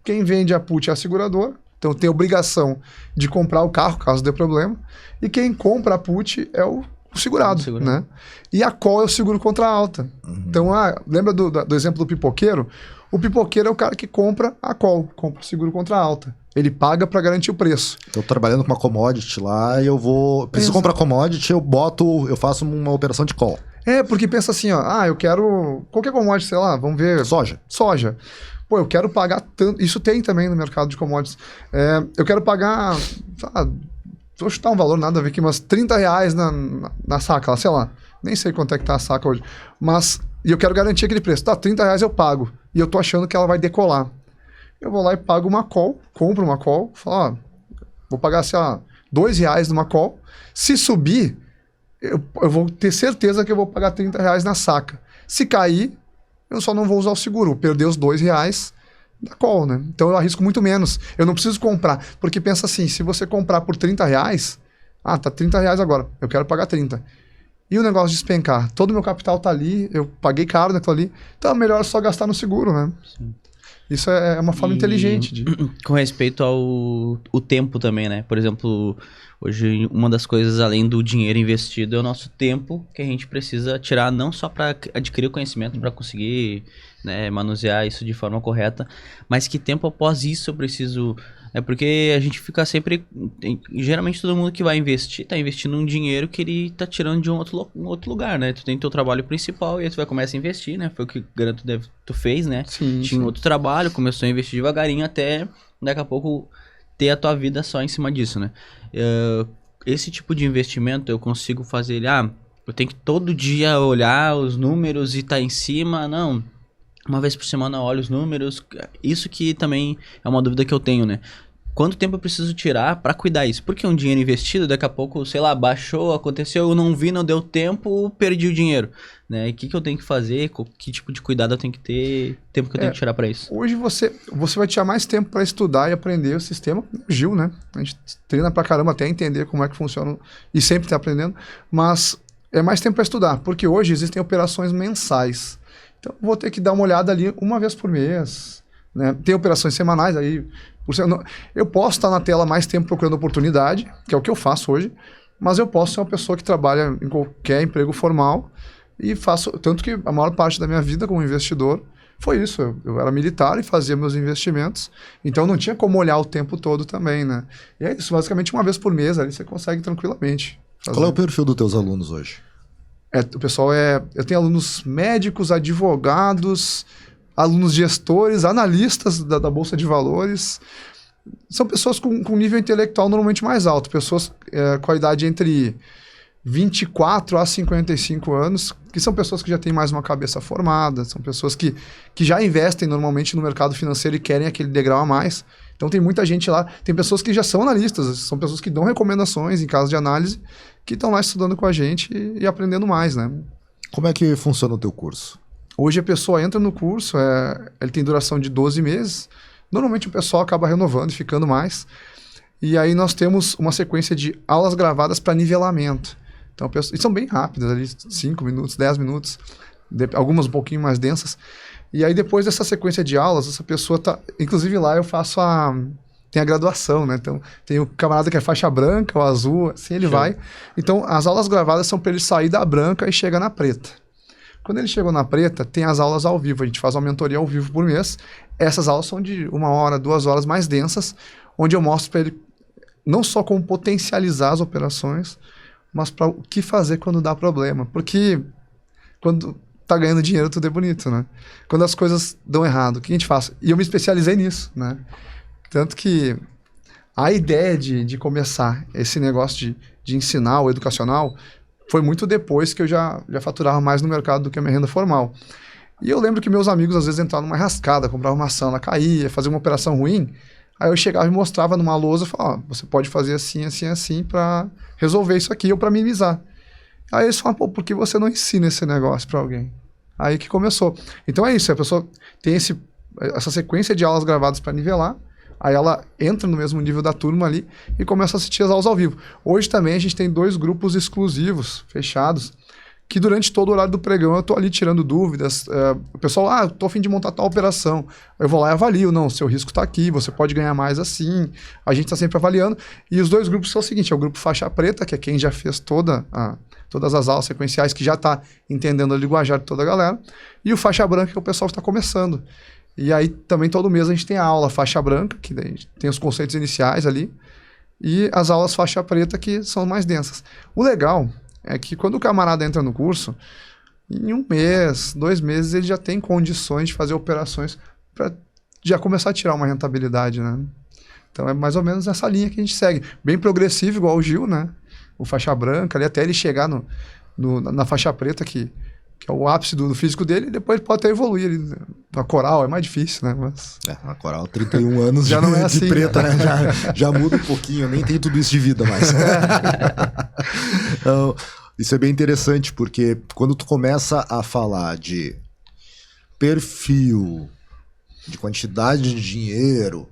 Quem vende a put é a seguradora. Então tem a obrigação de comprar o carro, caso dê problema. E quem compra a put é o segurado, né? E a call é o seguro contra a alta. Uhum. Então, lembra do exemplo do pipoqueiro? O pipoqueiro é o cara que compra a call, compra o seguro contra a alta. Ele paga para garantir o preço. Estou trabalhando com uma commodity lá e eu preciso comprar commodity, eu faço uma operação de call. Porque pensa assim, ó, eu quero qualquer commodity, sei lá, vamos ver... Soja. Pô, eu quero pagar tanto... Isso tem também no mercado de commodities. Eu quero pagar... Vou chutar um valor, nada a ver aqui, mas R$30 na saca, sei lá. Nem sei quanto é que tá a saca hoje. E eu quero garantir aquele preço. Tá, R$30 eu pago. E eu tô achando que ela vai decolar. Eu vou lá e pago uma call, compro uma call, falo, vou pagar, sei lá, R$2 numa call. Se subir, eu vou ter certeza que eu vou pagar R$30 na saca. Se cair, eu só não vou usar o seguro. Vou perder os R$2 da call, né? Então eu arrisco muito menos. Eu não preciso comprar. Porque pensa assim, se você comprar por R$30, tá R$30 agora, eu quero pagar 30. E o negócio de despencar? Todo o meu capital tá ali, eu paguei caro naquilo ali, então é melhor só gastar no seguro, né? Sim. Isso é uma forma inteligente. Com respeito ao tempo também, né? Por exemplo, hoje uma das coisas além do dinheiro investido é o nosso tempo que a gente precisa tirar não só para adquirir o conhecimento, para conseguir, né, manusear isso de forma correta, mas que tempo após isso eu preciso... porque a gente fica sempre... Geralmente todo mundo que vai investir, tá investindo um dinheiro que ele tá tirando de um outro lugar, né? Tu tem teu trabalho principal e aí tu vai começar a investir, né? Foi o que garanto tu fez, né? Sim, Tinha outro trabalho, começou a investir devagarinho até daqui a pouco ter a tua vida só em cima disso, né? Esse tipo de investimento eu consigo fazer ele... eu tenho que todo dia olhar os números e tá em cima, não... Uma vez por semana eu olho os números. Isso que também é uma dúvida que eu tenho, né? Quanto tempo eu preciso tirar para cuidar isso? Porque um dinheiro investido, daqui a pouco, sei lá, baixou, aconteceu, eu não vi, não deu tempo, perdi o dinheiro, né? E o que eu tenho que fazer? Que tipo de cuidado eu tenho que ter? Tempo que eu tenho que tirar para isso? Hoje você vai tirar mais tempo para estudar e aprender o sistema. Gil, né? A gente treina pra caramba até entender como é que funciona e sempre tá aprendendo. Mas é mais tempo para estudar, porque hoje existem operações mensais. Então, vou ter que dar uma olhada ali uma vez por mês, né? Tem operações semanais, aí eu posso estar na tela mais tempo procurando oportunidade, que é o que eu faço hoje, mas eu posso ser uma pessoa que trabalha em qualquer emprego formal e faço, tanto que a maior parte da minha vida como investidor foi isso, eu era militar e fazia meus investimentos, então não tinha como olhar o tempo todo também, né? E é isso, basicamente uma vez por mês, ali você consegue tranquilamente fazer. Qual é o perfil dos teus alunos hoje? O pessoal eu tenho alunos médicos, advogados, alunos gestores, analistas da Bolsa de Valores. São pessoas com nível intelectual normalmente mais alto, pessoas com a idade entre 24 a 55 anos, que são pessoas que já têm mais uma cabeça formada, são pessoas que já investem normalmente no mercado financeiro e querem aquele degrau a mais. Então tem muita gente lá, tem pessoas que já são analistas, são pessoas que dão recomendações em caso de análise, que estão lá estudando com a gente e aprendendo mais, né? Como é que funciona o teu curso? Hoje a pessoa entra no curso, ele tem duração de 12 meses, normalmente o pessoal acaba renovando e ficando mais, e aí nós temos uma sequência de aulas gravadas para nivelamento. Então, e são bem rápidas, ali 5 minutos, 10 minutos, algumas um pouquinho mais densas. E aí, depois dessa sequência de aulas, essa pessoa tá... Inclusive, lá eu faço tem a graduação, né? Então, tem o camarada que é faixa branca, o azul, assim ele vai. Então, as aulas gravadas são para ele sair da branca e chegar na preta. Quando ele chegou na preta, tem as aulas ao vivo. A gente faz uma mentoria ao vivo por mês. Essas aulas são de 1 hora, 2 horas mais densas, onde eu mostro para ele não só como potencializar as operações, mas para o que fazer quando dá problema. Porque quando tá ganhando dinheiro, tudo é bonito, né? Quando as coisas dão errado, o que a gente faz? E eu me especializei nisso, né? Tanto que a ideia de começar esse negócio de ensinar o educacional foi muito depois que eu já faturava mais no mercado do que a minha renda formal. E eu lembro que meus amigos às vezes entravam numa rascada, compravam uma ação, ela caía, fazia uma operação ruim. Aí eu chegava e mostrava numa lousa e falava, você pode fazer assim, assim, assim para resolver isso aqui ou para minimizar. Aí eles falam, pô, por que você não ensina esse negócio para alguém? Aí que começou. Então é isso, a pessoa tem essa sequência de aulas gravadas para nivelar, aí ela entra no mesmo nível da turma ali e começa a assistir as aulas ao vivo. Hoje também a gente tem 2 grupos exclusivos, fechados, que durante todo o horário do pregão eu estou ali tirando dúvidas. O pessoal, eu estou a fim de montar tal operação. Eu vou lá e avalio. Não, seu risco está aqui, você pode ganhar mais assim. A gente está sempre avaliando. E os 2 grupos são o seguinte, é o grupo faixa preta, que é quem já fez todas as aulas sequenciais, que já está entendendo a linguajar de toda a galera. E o faixa branca, que é o pessoal que está começando. E aí também todo mês a gente tem a aula faixa branca, que daí tem os conceitos iniciais ali, e as aulas faixa preta, que são mais densas. O legal é que quando o camarada entra no curso, em 1 mês, 2 meses, ele já tem condições de fazer operações para já começar a tirar uma rentabilidade, né? Então é mais ou menos essa linha que a gente segue. Bem progressivo, igual o Gil, né? O faixa branca, ali, até ele chegar na faixa preta, que é o ápice do físico dele, e depois pode até evoluir. A coral é mais difícil, né? Mas... a coral, 31 anos já não é assim, de preta, né? Já muda um pouquinho, nem tem tudo isso de vida mais. Então, isso é bem interessante, porque quando tu começa a falar de perfil, de quantidade de dinheiro,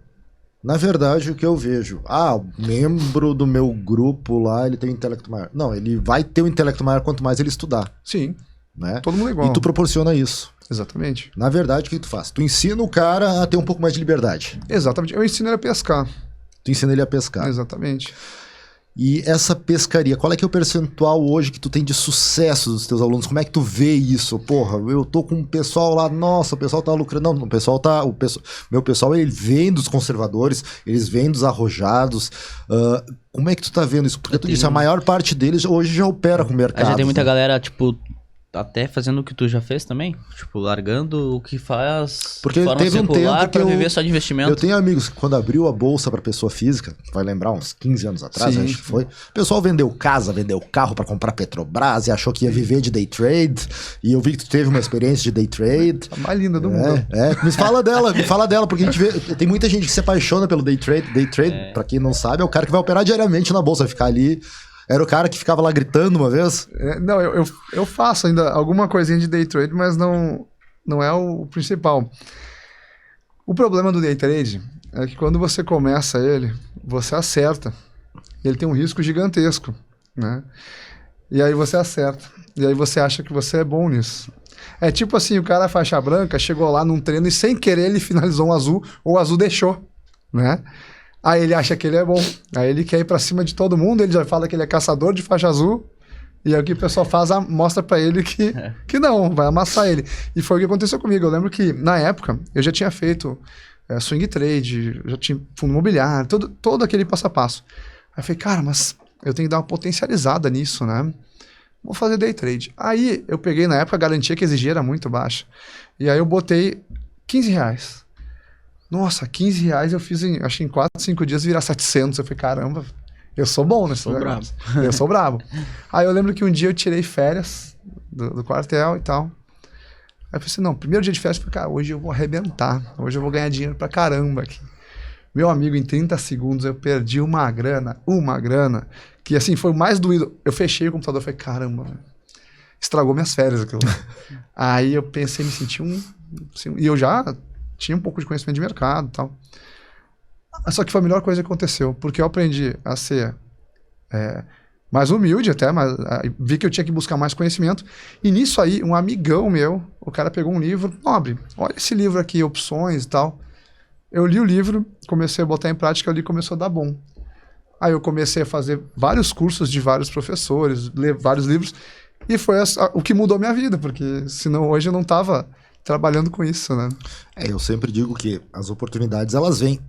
na verdade o que eu vejo, o membro do meu grupo lá, ele tem um intelecto maior. Não, ele vai ter um intelecto maior quanto mais ele estudar. Sim. Né? Todo mundo é igual. E tu proporciona isso. Exatamente. Na verdade, o que tu faz? Tu ensina o cara a ter um pouco mais de liberdade. Exatamente. Eu ensino ele a pescar. Tu ensina ele a pescar. Exatamente. E essa pescaria, qual é que é o percentual hoje que tu tem de sucesso dos teus alunos? Como é que tu vê isso? Porra, eu tô com um pessoal lá, nossa, o pessoal tá lucrando. Não, meu pessoal, ele vem dos conservadores, eles vêm dos arrojados. Como é que tu tá vendo isso? Porque tu disse, a maior parte deles hoje já opera com o mercado. Já tem muita galera, tipo, até fazendo o que tu já fez também, tipo, largando o que faz porque de forma teve um tempo pra viver só de investimento. Eu tenho amigos que quando abriu a bolsa para pessoa física, vai lembrar, uns 15 anos atrás, acho que foi, o pessoal vendeu casa, vendeu carro para comprar Petrobras e achou que ia viver de day trade, e eu vi que tu teve uma experiência de day trade. A mais linda do mundo. Me fala dela, porque a gente vê, tem muita gente que se apaixona pelo day trade. Day trade, para quem não sabe, é o cara que vai operar diariamente na bolsa, vai ficar ali. Era o cara que ficava lá gritando uma vez? Não, eu faço ainda alguma coisinha de day trade, mas não é o principal. O problema do day trade é que quando você começa ele, você acerta. Ele tem um risco gigantesco, né? E aí você acerta. E aí você acha que você é bom nisso. É tipo assim, o cara faixa branca chegou lá num treino e sem querer ele finalizou um azul, ou o azul deixou, né? Aí ele acha que ele é bom, aí ele quer ir pra cima de todo mundo, ele já fala que ele é caçador de faixa azul, e aí o que o pessoal faz, mostra pra ele que não, vai amassar ele. E foi o que aconteceu comigo. Eu lembro que, na época, eu já tinha feito swing trade, já tinha fundo imobiliário, todo aquele passo a passo. Aí eu falei, cara, mas eu tenho que dar uma potencializada nisso, né? Vou fazer day trade. Aí eu peguei, na época, a garantia que exigia era muito baixa. E aí eu botei R$15. Nossa, R$15 eu fiz acho que em 4, 5 dias virar 700. Eu falei, caramba, Eu sou bom nesse negócio. Eu sou brabo. Aí eu lembro que um dia eu tirei férias do quartel e tal. Aí eu pensei, não, primeiro dia de férias, eu falei, cara, hoje eu vou arrebentar. Hoje eu vou ganhar dinheiro pra caramba aqui. Meu amigo, em 30 segundos eu perdi uma grana, que assim, foi o mais doído. Eu fechei o computador e falei, caramba, estragou minhas férias aquilo. Aí eu pensei, me senti e eu já tinha um pouco de conhecimento de mercado e tal. Só que foi a melhor coisa que aconteceu, porque eu aprendi a ser mais humilde até, mas vi que eu tinha que buscar mais conhecimento. E nisso aí, um amigão meu, o cara pegou um livro, Nobre, olha esse livro aqui, opções e tal. Eu li o livro, comecei a botar em prática, ali começou a dar bom. Aí eu comecei a fazer vários cursos de vários professores, ler vários livros, e foi o que mudou minha vida, porque senão hoje eu não estava trabalhando com isso, né? Eu sempre digo que as oportunidades, elas vêm.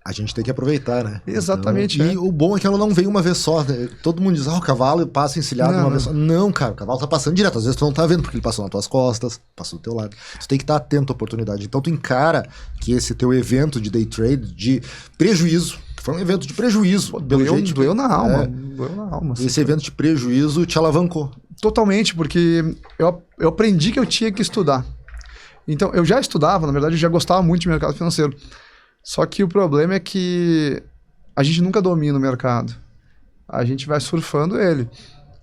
A gente tem que aproveitar, né? Exatamente. Então, e o bom é que ela não vem uma vez só, né? Todo mundo diz, o cavalo passa encilhado uma vez só. Não, cara, o cavalo tá passando direto. Às vezes tu não tá vendo, porque ele passou nas tuas costas, passou do teu lado. Tu tem que estar atento à oportunidade. Então tu encara que esse teu evento de day trade, de prejuízo, que foi um evento de prejuízo. Doeu na alma. Doeu na alma. Esse evento de prejuízo te alavancou. Totalmente, porque eu aprendi que eu tinha que estudar. Então, eu já estudava, na verdade, eu já gostava muito de mercado financeiro. Só que o problema é que a gente nunca domina o mercado. A gente vai surfando ele.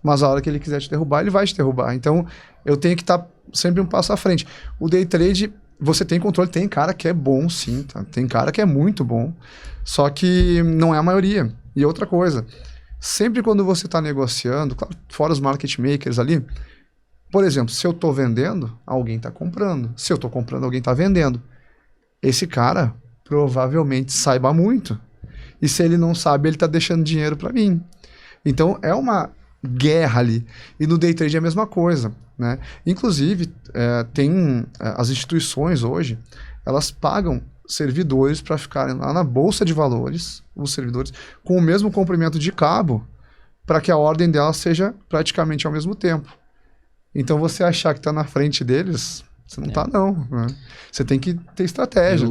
Mas a hora que ele quiser te derrubar, ele vai te derrubar. Então, eu tenho que estar sempre um passo à frente. O day trade, você tem controle. Tem cara que é bom, sim. Tá? Tem cara que é muito bom. Só que não é a maioria. E outra coisa, sempre quando você está negociando, claro, fora os market makers ali, por exemplo, se eu estou vendendo, alguém está comprando. Se eu estou comprando, alguém está vendendo. Esse cara provavelmente saiba muito. E se ele não sabe, ele está deixando dinheiro para mim. Então, é uma guerra ali. E no day trade é a mesma coisa, né? Inclusive, tem as instituições hoje, elas pagam servidores para ficarem lá na Bolsa de Valores, os servidores, com o mesmo comprimento de cabo, para que a ordem delas seja praticamente ao mesmo tempo. Então, você achar que está na frente deles, você não está, não. Né? Você tem que ter estratégia.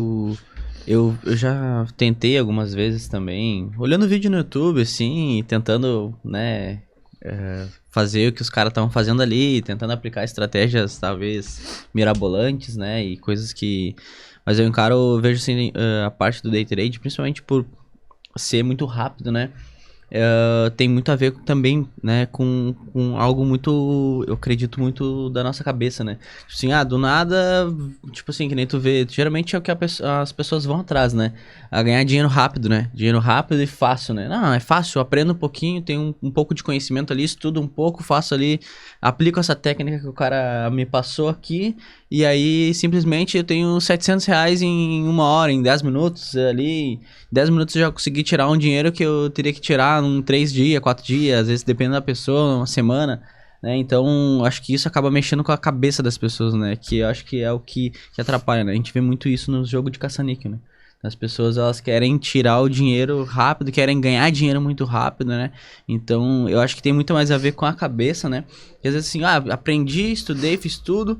Eu já tentei algumas vezes também, olhando vídeo no YouTube, assim, tentando, né, fazer o que os caras estavam fazendo ali, tentando aplicar estratégias, talvez, mirabolantes, né, e coisas que... Mas eu vejo, assim, a parte do day trade, principalmente por ser muito rápido, né, tem muito a ver também, né, com algo muito, eu acredito muito da nossa cabeça, né, tipo assim, do nada, tipo assim, que nem tu vê, geralmente é o que as pessoas vão atrás, né, a ganhar dinheiro rápido, né, dinheiro rápido e fácil, né, não, é fácil, eu aprendo um pouquinho, tenho um pouco de conhecimento ali, estudo um pouco, faço ali, aplico essa técnica que o cara me passou aqui, e aí simplesmente eu tenho R$700 em 1 hora, em 10 minutos ali, 10 minutos eu já consegui tirar um dinheiro que eu teria que tirar em 3 dias, 4 dias, às vezes dependendo da pessoa, uma semana, né, então acho que isso acaba mexendo com a cabeça das pessoas, né, que eu acho que é o que atrapalha, né, a gente vê muito isso no jogo de caça-níquel, né, as pessoas, elas querem tirar o dinheiro rápido, querem ganhar dinheiro muito rápido, né, então eu acho que tem muito mais a ver com a cabeça, né, que às vezes assim, aprendi, estudei, fiz tudo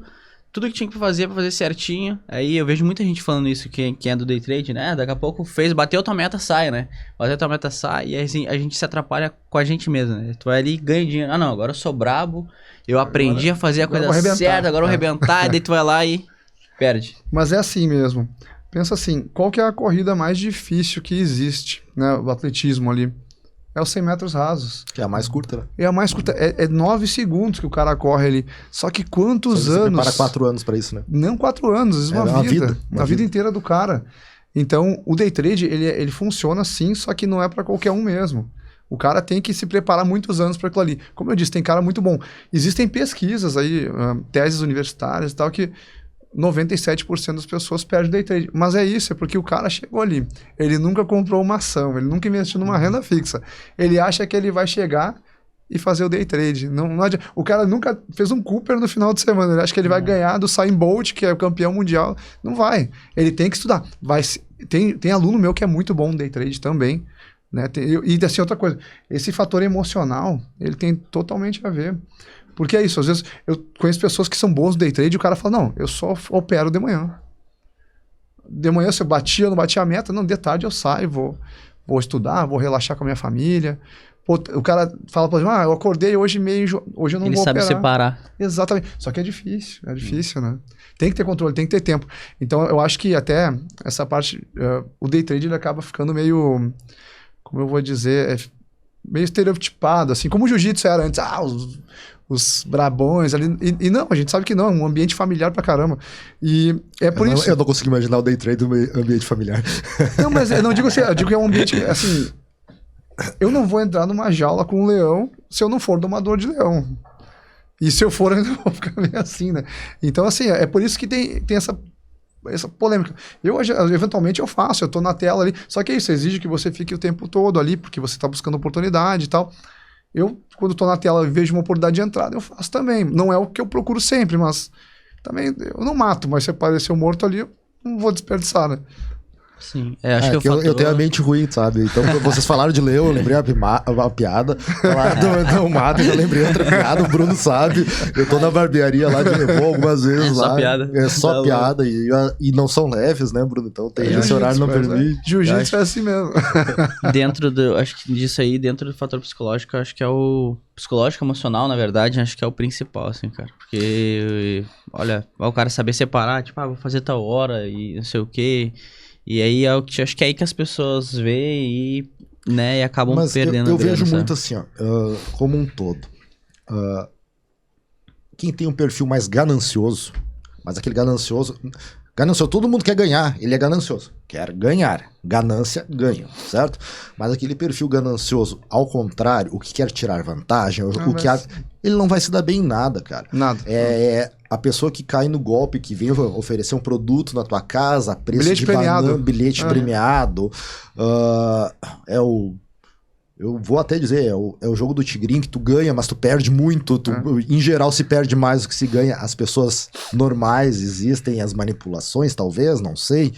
que tinha que fazer pra fazer certinho. Aí eu vejo muita gente falando isso, que é do day trade, né? Daqui a pouco bateu tua meta, sai, né? Bateu tua meta, sai. E aí assim, a gente se atrapalha com a gente mesmo, né? Tu vai ali e ganha dinheiro. Não, agora eu sou brabo. Eu aprendi a fazer a coisa certa. Agora eu vou arrebentar. E daí tu vai lá e perde. Mas é assim mesmo. Pensa assim, qual que é a corrida mais difícil que existe, né? O atletismo ali. É os 100 metros rasos. Que é a mais curta, né? É a mais curta. É 9 segundos que o cara corre ali. Só que quantos anos... Você prepara 4 anos pra isso, né? Não 4 anos, às vezes uma vida. Uma vida inteira do cara. Então, o day trade, ele funciona sim, só que não é pra qualquer um mesmo. O cara tem que se preparar muitos anos para aquilo ali. Como eu disse, tem cara muito bom. Existem pesquisas aí, teses universitárias e tal, que 97% das pessoas perdem day trade. Mas é isso, é porque o cara chegou ali. Ele nunca comprou uma ação, ele nunca investiu numa renda fixa. Ele acha que ele vai chegar e fazer o day trade. Não adianta. O cara nunca fez um Cooper no final de semana. Ele acha que ele vai ganhar do Usain Bolt, que é o campeão mundial. Não vai. Ele tem que estudar. Tem aluno meu que é muito bom no day trade também. Né? E assim, outra coisa. Esse fator emocional, ele tem totalmente a ver. Porque é isso, às vezes eu conheço pessoas que são boas no day trade e o cara fala, não, eu só opero de manhã. De manhã se eu batia ou não batia a meta, não, de tarde eu saio, vou vou estudar, vou relaxar com a minha família. Pô, o cara fala, por exemplo, eu acordei hoje hoje eu não vou operar. Ele sabe separar. Exatamente. Só que é difícil, né? Tem que ter controle, tem que ter tempo. Então, eu acho que até essa parte, o day trade ele acaba ficando meio, como eu vou dizer, meio estereotipado, assim, como o jiu-jitsu era antes, os brabões ali, e não, a gente sabe que não, é um ambiente familiar pra caramba, e é por isso... Eu não consigo imaginar o day trade no ambiente familiar. Não, mas eu não digo assim, eu digo que é um ambiente, assim, eu não vou entrar numa jaula com um leão se eu não for domador de leão. E se eu for, eu ainda vou ficar meio assim, né? Então, assim, é por isso que tem essa polêmica. Eventualmente, eu faço, eu tô na tela ali. Só que é isso, exige que você fique o tempo todo ali, porque você tá buscando oportunidade e tal. Eu, quando tô na tela e vejo uma oportunidade de entrada, eu faço também. Não é o que eu procuro sempre, mas também eu não mato, mas se aparecer morto ali, eu não vou desperdiçar, né? Sim, acho que eu tenho a mente ruim, sabe? Então, quando vocês falaram de leão, eu lembrei uma piada. Falaram do mato, eu lembrei outra piada, o Bruno sabe. Eu tô na barbearia lá de Revo algumas vezes lá. Só piada. É só piada. E não são leves, né, Bruno? Então esse horário não permite. Jiu-jitsu é assim mesmo. Acho que disso aí, dentro do fator psicológico, acho que é o psicológico, emocional, na verdade, acho que é o principal, assim, cara. Porque, olha, o cara saber separar, tipo, vou fazer tal hora e não sei o quê. E aí, acho que é aí que as pessoas veem e acabam perdendo. Eu vejo muito assim, ó, como um todo. Quem tem um perfil mais ganancioso, mas aquele ganancioso, todo mundo quer ganhar, ele é ganancioso. Quer ganhar. Ganância, ganha, certo? Mas aquele perfil ganancioso, ao contrário, o que quer tirar vantagem, ele não vai se dar bem em nada, cara. Nada. É a pessoa que cai no golpe, que vem oferecer um produto na tua casa, preço bilhete de premiado. Bilhete premiado. Eu vou até dizer, é o jogo do tigrinho que tu ganha, mas tu perde muito. Em geral, se perde mais do que se ganha. As pessoas normais existem, as manipulações, talvez, não sei.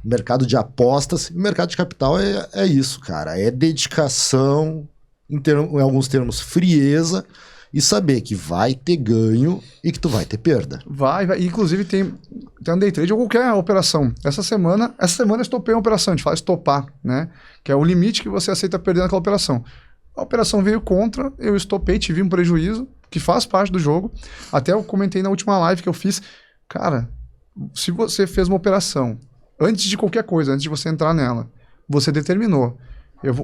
Mercado de apostas. O mercado de capital é isso, cara. É dedicação, em alguns termos, frieza, e saber que vai ter ganho e que tu vai ter perda. Vai. Inclusive, tem um day trade ou qualquer operação. Essa semana eu estopei uma operação. A gente fala estopar, né? Que é o limite que você aceita perder naquela operação. A operação veio contra, eu estopei, tive um prejuízo, que faz parte do jogo. Até eu comentei na última live que eu fiz. Cara, se você fez uma operação, antes de qualquer coisa, antes de você entrar nela, você determinou.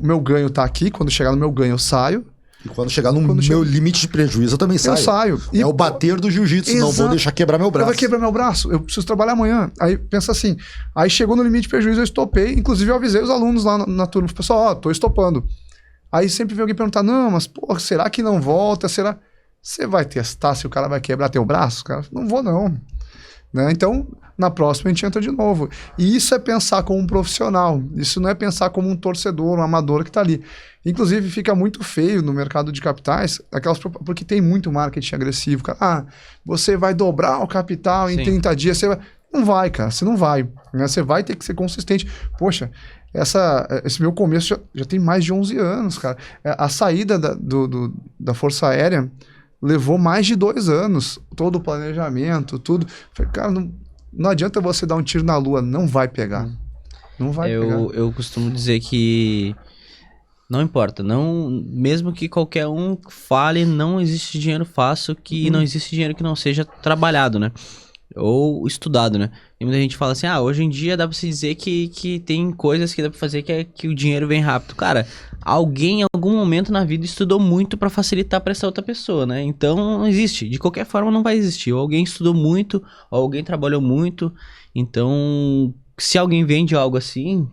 Meu ganho tá aqui, quando chegar no meu ganho eu saio. E quando chegar no meu limite de prejuízo, eu também saio. Eu saio. É o bater do jiu-jitsu, não vou deixar quebrar meu braço. Vai quebrar meu braço, eu preciso trabalhar amanhã. Aí pensa assim, aí chegou no limite de prejuízo, eu estopei, inclusive eu avisei os alunos lá na turma, pessoal, tô estopando. Aí sempre vem alguém perguntar, não, mas pô, será que não volta? Será? Você vai testar se o cara vai quebrar teu braço? Cara, não vou não. Né? Então, na próxima a gente entra de novo. E isso é pensar como um profissional. Isso não é pensar como um torcedor, um amador que está ali. Inclusive, fica muito feio no mercado de capitais, porque tem muito marketing agressivo. Cara. Você vai dobrar o capital em 30 dias. Você vai... Não vai, cara. Você não vai. Né? Você vai ter que ser consistente. Poxa, esse meu começo já tem mais de 11 anos, cara. A saída da Força Aérea levou mais de 2 anos. Todo o planejamento, tudo. Falei, cara, não adianta você dar um tiro na lua. Não vai pegar. Não vai pegar. Eu costumo dizer que não importa. Mesmo que qualquer um fale, não existe dinheiro fácil, não existe dinheiro que não seja trabalhado, né? Ou estudado, né? E muita gente fala assim, hoje em dia dá pra se dizer que tem coisas que dá pra fazer que o dinheiro vem rápido. Cara, alguém em algum momento na vida estudou muito pra facilitar pra essa outra pessoa, né? Então não existe, de qualquer forma não vai existir. Ou alguém estudou muito, ou alguém trabalhou muito. Então, se alguém vende algo assim,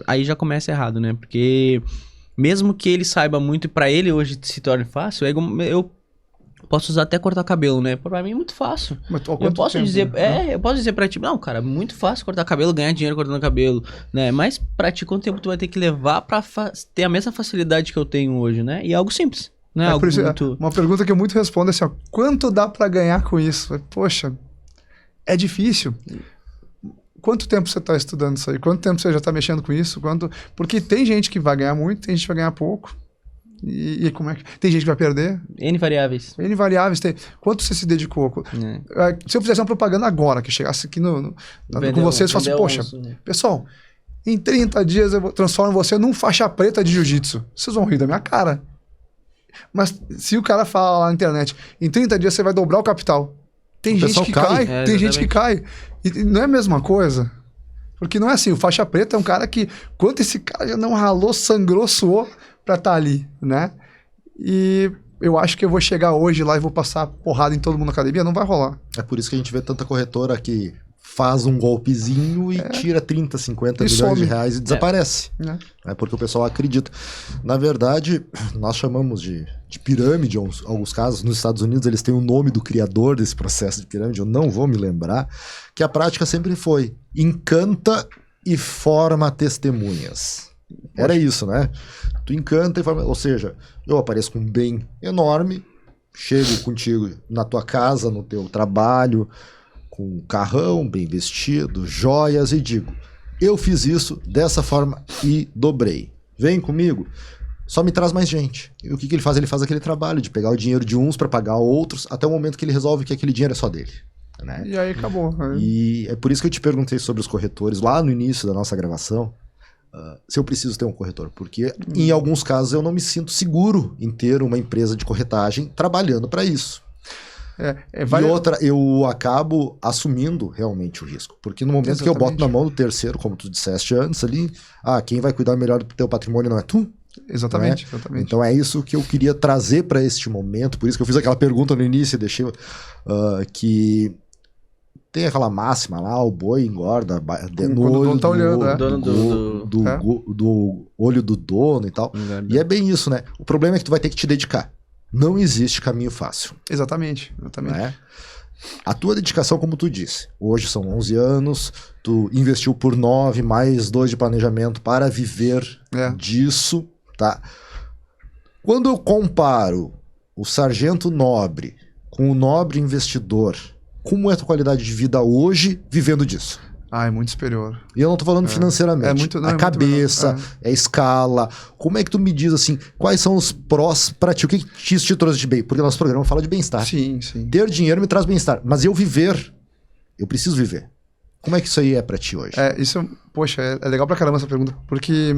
aí já começa errado, né? Porque mesmo que ele saiba muito e pra ele hoje se torne fácil, eu posso usar até cortar cabelo, né? Pra mim é muito fácil. Eu posso dizer pra ti, não, cara, é muito fácil cortar cabelo, ganhar dinheiro cortando cabelo, né? Mas pra ti, quanto tempo tu vai ter que levar pra ter a mesma facilidade que eu tenho hoje, né? E é algo simples, né? Uma pergunta que eu muito respondo é assim, quanto dá pra ganhar com isso? Poxa, é difícil. Quanto tempo você tá estudando isso aí? Quanto tempo você já tá mexendo com isso? Porque tem gente que vai ganhar muito, tem gente que vai ganhar pouco. E como é que... Tem gente que vai perder? N variáveis. Quanto você se dedicou? Se eu fizesse uma propaganda agora, que chegasse aqui com vocês, eu falasse, poxa, pessoal, Em 30 dias eu transformo você num faixa preta de jiu-jitsu. Vocês vão rir da minha cara. Mas se o cara fala lá na internet, em 30 dias você vai dobrar o capital. Tem gente que cai, tem gente que cai. E não é a mesma coisa. Porque não é assim, o faixa preta é um cara que, quanto esse cara já não ralou, sangrou, suou pra estar ali, né? E eu acho que eu vou chegar hoje lá e vou passar porrada em todo mundo na academia, não vai rolar. É por isso que a gente vê tanta corretora que faz um golpezinho e tira 30, 50 milhões de reais e desaparece. É porque o pessoal acredita. Na verdade, nós chamamos de pirâmide, em alguns casos. Nos Estados Unidos, eles têm o nome do criador desse processo de pirâmide, eu não vou me lembrar, que a prática sempre foi encanta e forma testemunhas. Era isso, né? Tu encanta e forma... Ou seja, eu apareço com um bem enorme, chego contigo na tua casa, no teu trabalho, com um carrão, bem vestido, joias, e digo, eu fiz isso dessa forma e dobrei. Vem comigo, só me traz mais gente. E o que ele faz? Ele faz aquele trabalho de pegar o dinheiro de uns para pagar outros, até o momento que ele resolve que aquele dinheiro é só dele. Né? E aí acabou. E é por isso que eu te perguntei sobre os corretores lá no início da nossa gravação, se eu preciso ter um corretor, porque em alguns casos eu não me sinto seguro em ter uma empresa de corretagem trabalhando para isso. E outra, eu acabo assumindo realmente o risco. Porque no momento que eu boto na mão do terceiro, como tu disseste antes ali, quem vai cuidar melhor do teu patrimônio não é tu? Exatamente, né? exatamente. Então é isso que eu queria trazer para este momento. Por isso que eu fiz aquela pergunta no início e deixei que tem aquela máxima lá, o boi engorda no olho tá olhando, do olho do dono e tal. E é bem isso, né? O problema é que tu vai ter que te dedicar. Não existe caminho fácil. Exatamente. Né? A tua dedicação, como tu disse, hoje são 11 anos, tu investiu por 9, mais 2 de planejamento para viver disso, tá? Quando eu comparo o sargento nobre com o nobre investidor, como é a tua qualidade de vida hoje vivendo disso? É muito superior. E eu não tô falando financeiramente. A cabeça, a escala. Como é que tu me diz assim, quais são os prós pra ti? O que isso te trouxe de bem? Porque o nosso programa fala de bem-estar. Sim, sim. Ter dinheiro me traz bem-estar. Mas eu preciso viver. Como é que isso aí é pra ti hoje? Poxa, é legal pra caramba essa pergunta, porque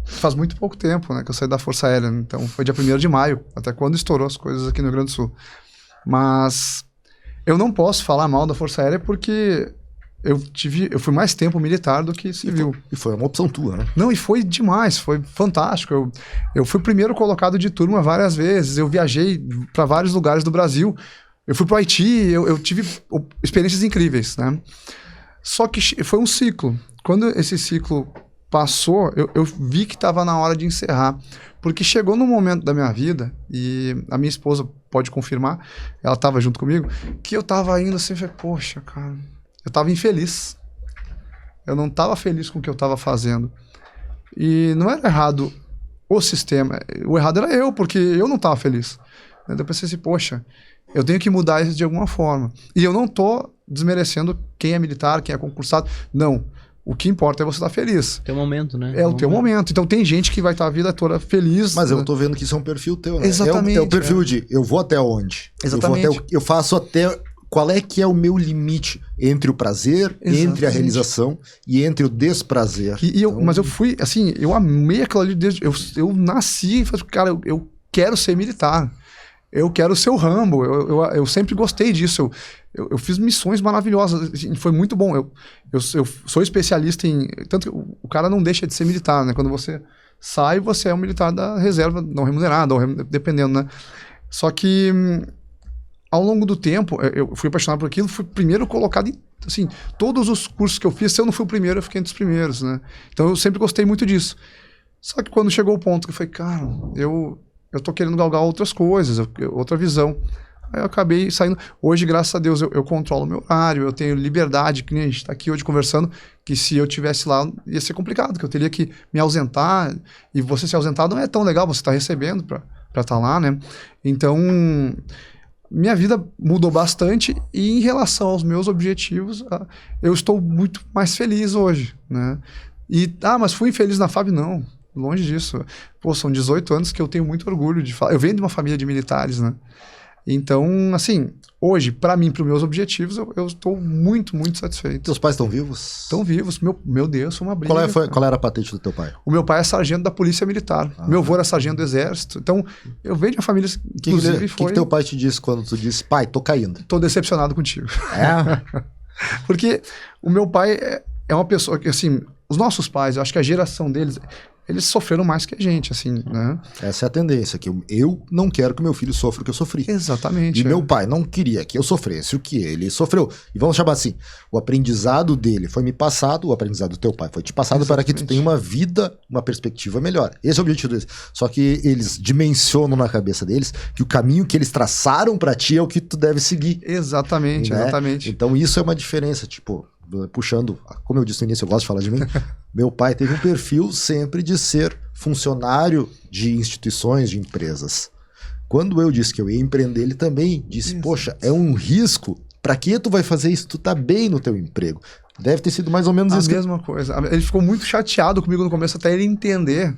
faz muito pouco tempo, né, que eu saí da Força Aérea. Então foi dia 1º de maio, até quando estourou as coisas aqui no Rio Grande do Sul. Mas eu não posso falar mal da Força Aérea porque eu fui mais tempo militar do que civil. E foi uma opção tua, né? Não, e foi demais, foi fantástico. Eu fui o primeiro colocado de turma várias vezes, eu viajei para vários lugares do Brasil, eu fui para o Haiti, eu tive experiências incríveis, né? Só que foi um ciclo. Quando esse ciclo passou, eu vi que estava na hora de encerrar. Porque chegou num momento da minha vida, e a minha esposa pode confirmar, ela estava junto comigo, que eu estava indo assim, falei, poxa, cara... Eu estava infeliz. Eu não estava feliz com o que eu estava fazendo. E não era errado o sistema. O errado era eu, porque eu não estava feliz. Eu pensei assim, poxa, eu tenho que mudar isso de alguma forma. E eu não estou desmerecendo quem é militar, quem é concursado. Não. O que importa é você estar feliz. Teu momento, né? É o teu momento. Então tem gente que vai estar a vida toda feliz. Mas eu tô vendo que isso é um perfil teu, né? Exatamente. É o perfil de eu vou até onde? Exatamente. Eu faço até... Qual é que é o meu limite entre o prazer, entre a realização e entre o desprazer? Mas eu fui, assim, eu amei aquilo ali desde... Eu nasci e falei, cara, eu quero ser militar. Eu quero ser o Rambo. Eu sempre gostei disso. Eu fiz missões maravilhosas. Assim, foi muito bom. Eu sou especialista em... Tanto que o cara não deixa de ser militar, né? Quando você sai, você é um militar da reserva, não remunerado, dependendo, né? Só que... Ao longo do tempo, eu fui apaixonado por aquilo, fui primeiro colocado em, assim, todos os cursos que eu fiz, se eu não fui o primeiro, eu fiquei entre os primeiros, né? Então eu sempre gostei muito disso. Só que quando chegou o ponto que eu falei, cara, eu tô querendo galgar outras coisas, outra visão. Aí eu acabei saindo. Hoje, graças a Deus, eu controlo o meu horário, eu tenho liberdade, que nem a gente tá aqui hoje conversando, que se eu tivesse lá, ia ser complicado, que eu teria que me ausentar, e você se ausentar não é tão legal, você tá recebendo pra estar lá, né? Então... Minha vida mudou bastante e em relação aos meus objetivos, eu estou muito mais feliz hoje, né? Mas fui infeliz na FAB? Não, longe disso. Pô, são 18 anos que eu tenho muito orgulho de falar. Eu venho de uma família de militares, né? Então, assim, hoje, para mim, para os meus objetivos, eu estou muito, muito satisfeito. Teus pais estão vivos? Estão vivos. Meu Deus, foi uma briga. Qual era a patente do teu pai? O meu pai é sargento da Polícia Militar. Meu avô era sargento do Exército. Então, eu venho de uma família que inclusive foi... O que teu pai te disse quando tu disse, pai, tô caindo? Tô decepcionado contigo. É? Porque o meu pai é uma pessoa que, assim, os nossos pais, eu acho que a geração deles... Eles sofreram mais que a gente, assim, né? Essa é a tendência, que eu não quero que meu filho sofra o que eu sofri. Exatamente. E meu pai não queria que eu sofresse o que ele sofreu. E vamos chamar assim, o aprendizado dele foi me passado, o aprendizado do teu pai foi te passado para que tu tenha uma vida, uma perspectiva melhor. Esse é o objetivo deles. Só que eles dimensionam na cabeça deles que o caminho que eles traçaram para ti é o que tu deve seguir. Exatamente, né? Exatamente. Então isso é uma diferença, tipo... Puxando, como eu disse no início, eu gosto de falar de mim. Meu pai teve um perfil sempre de ser funcionário de instituições, de empresas. Quando eu disse que eu ia empreender, ele também disse, poxa, é um risco. Pra que tu vai fazer isso? Tu tá bem no teu emprego. Deve ter sido mais ou menos isso. A mesma coisa. Ele ficou muito chateado comigo no começo, até ele entender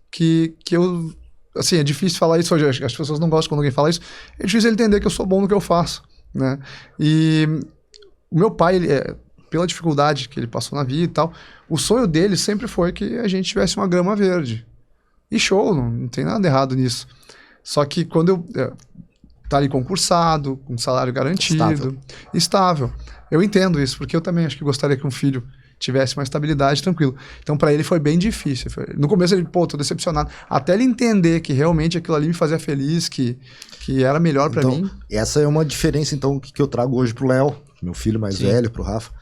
que eu... Assim, é difícil falar isso hoje. As pessoas não gostam quando alguém fala isso. É difícil ele entender que eu sou bom no que eu faço, né? E o meu pai, ele pela dificuldade que ele passou na vida e tal, o sonho dele sempre foi que a gente tivesse uma grama verde. E show, não tem nada errado nisso. Só que quando eu tá ali concursado, com salário garantido, estável. Eu entendo isso, porque eu também acho que gostaria que um filho tivesse uma estabilidade, tranquilo. Então, para ele foi bem difícil. No começo ele, tô decepcionado. Até ele entender que realmente aquilo ali me fazia feliz, que era melhor para mim. Essa é uma diferença, então, que eu trago hoje pro Léo, meu filho mais velho, pro Rafa.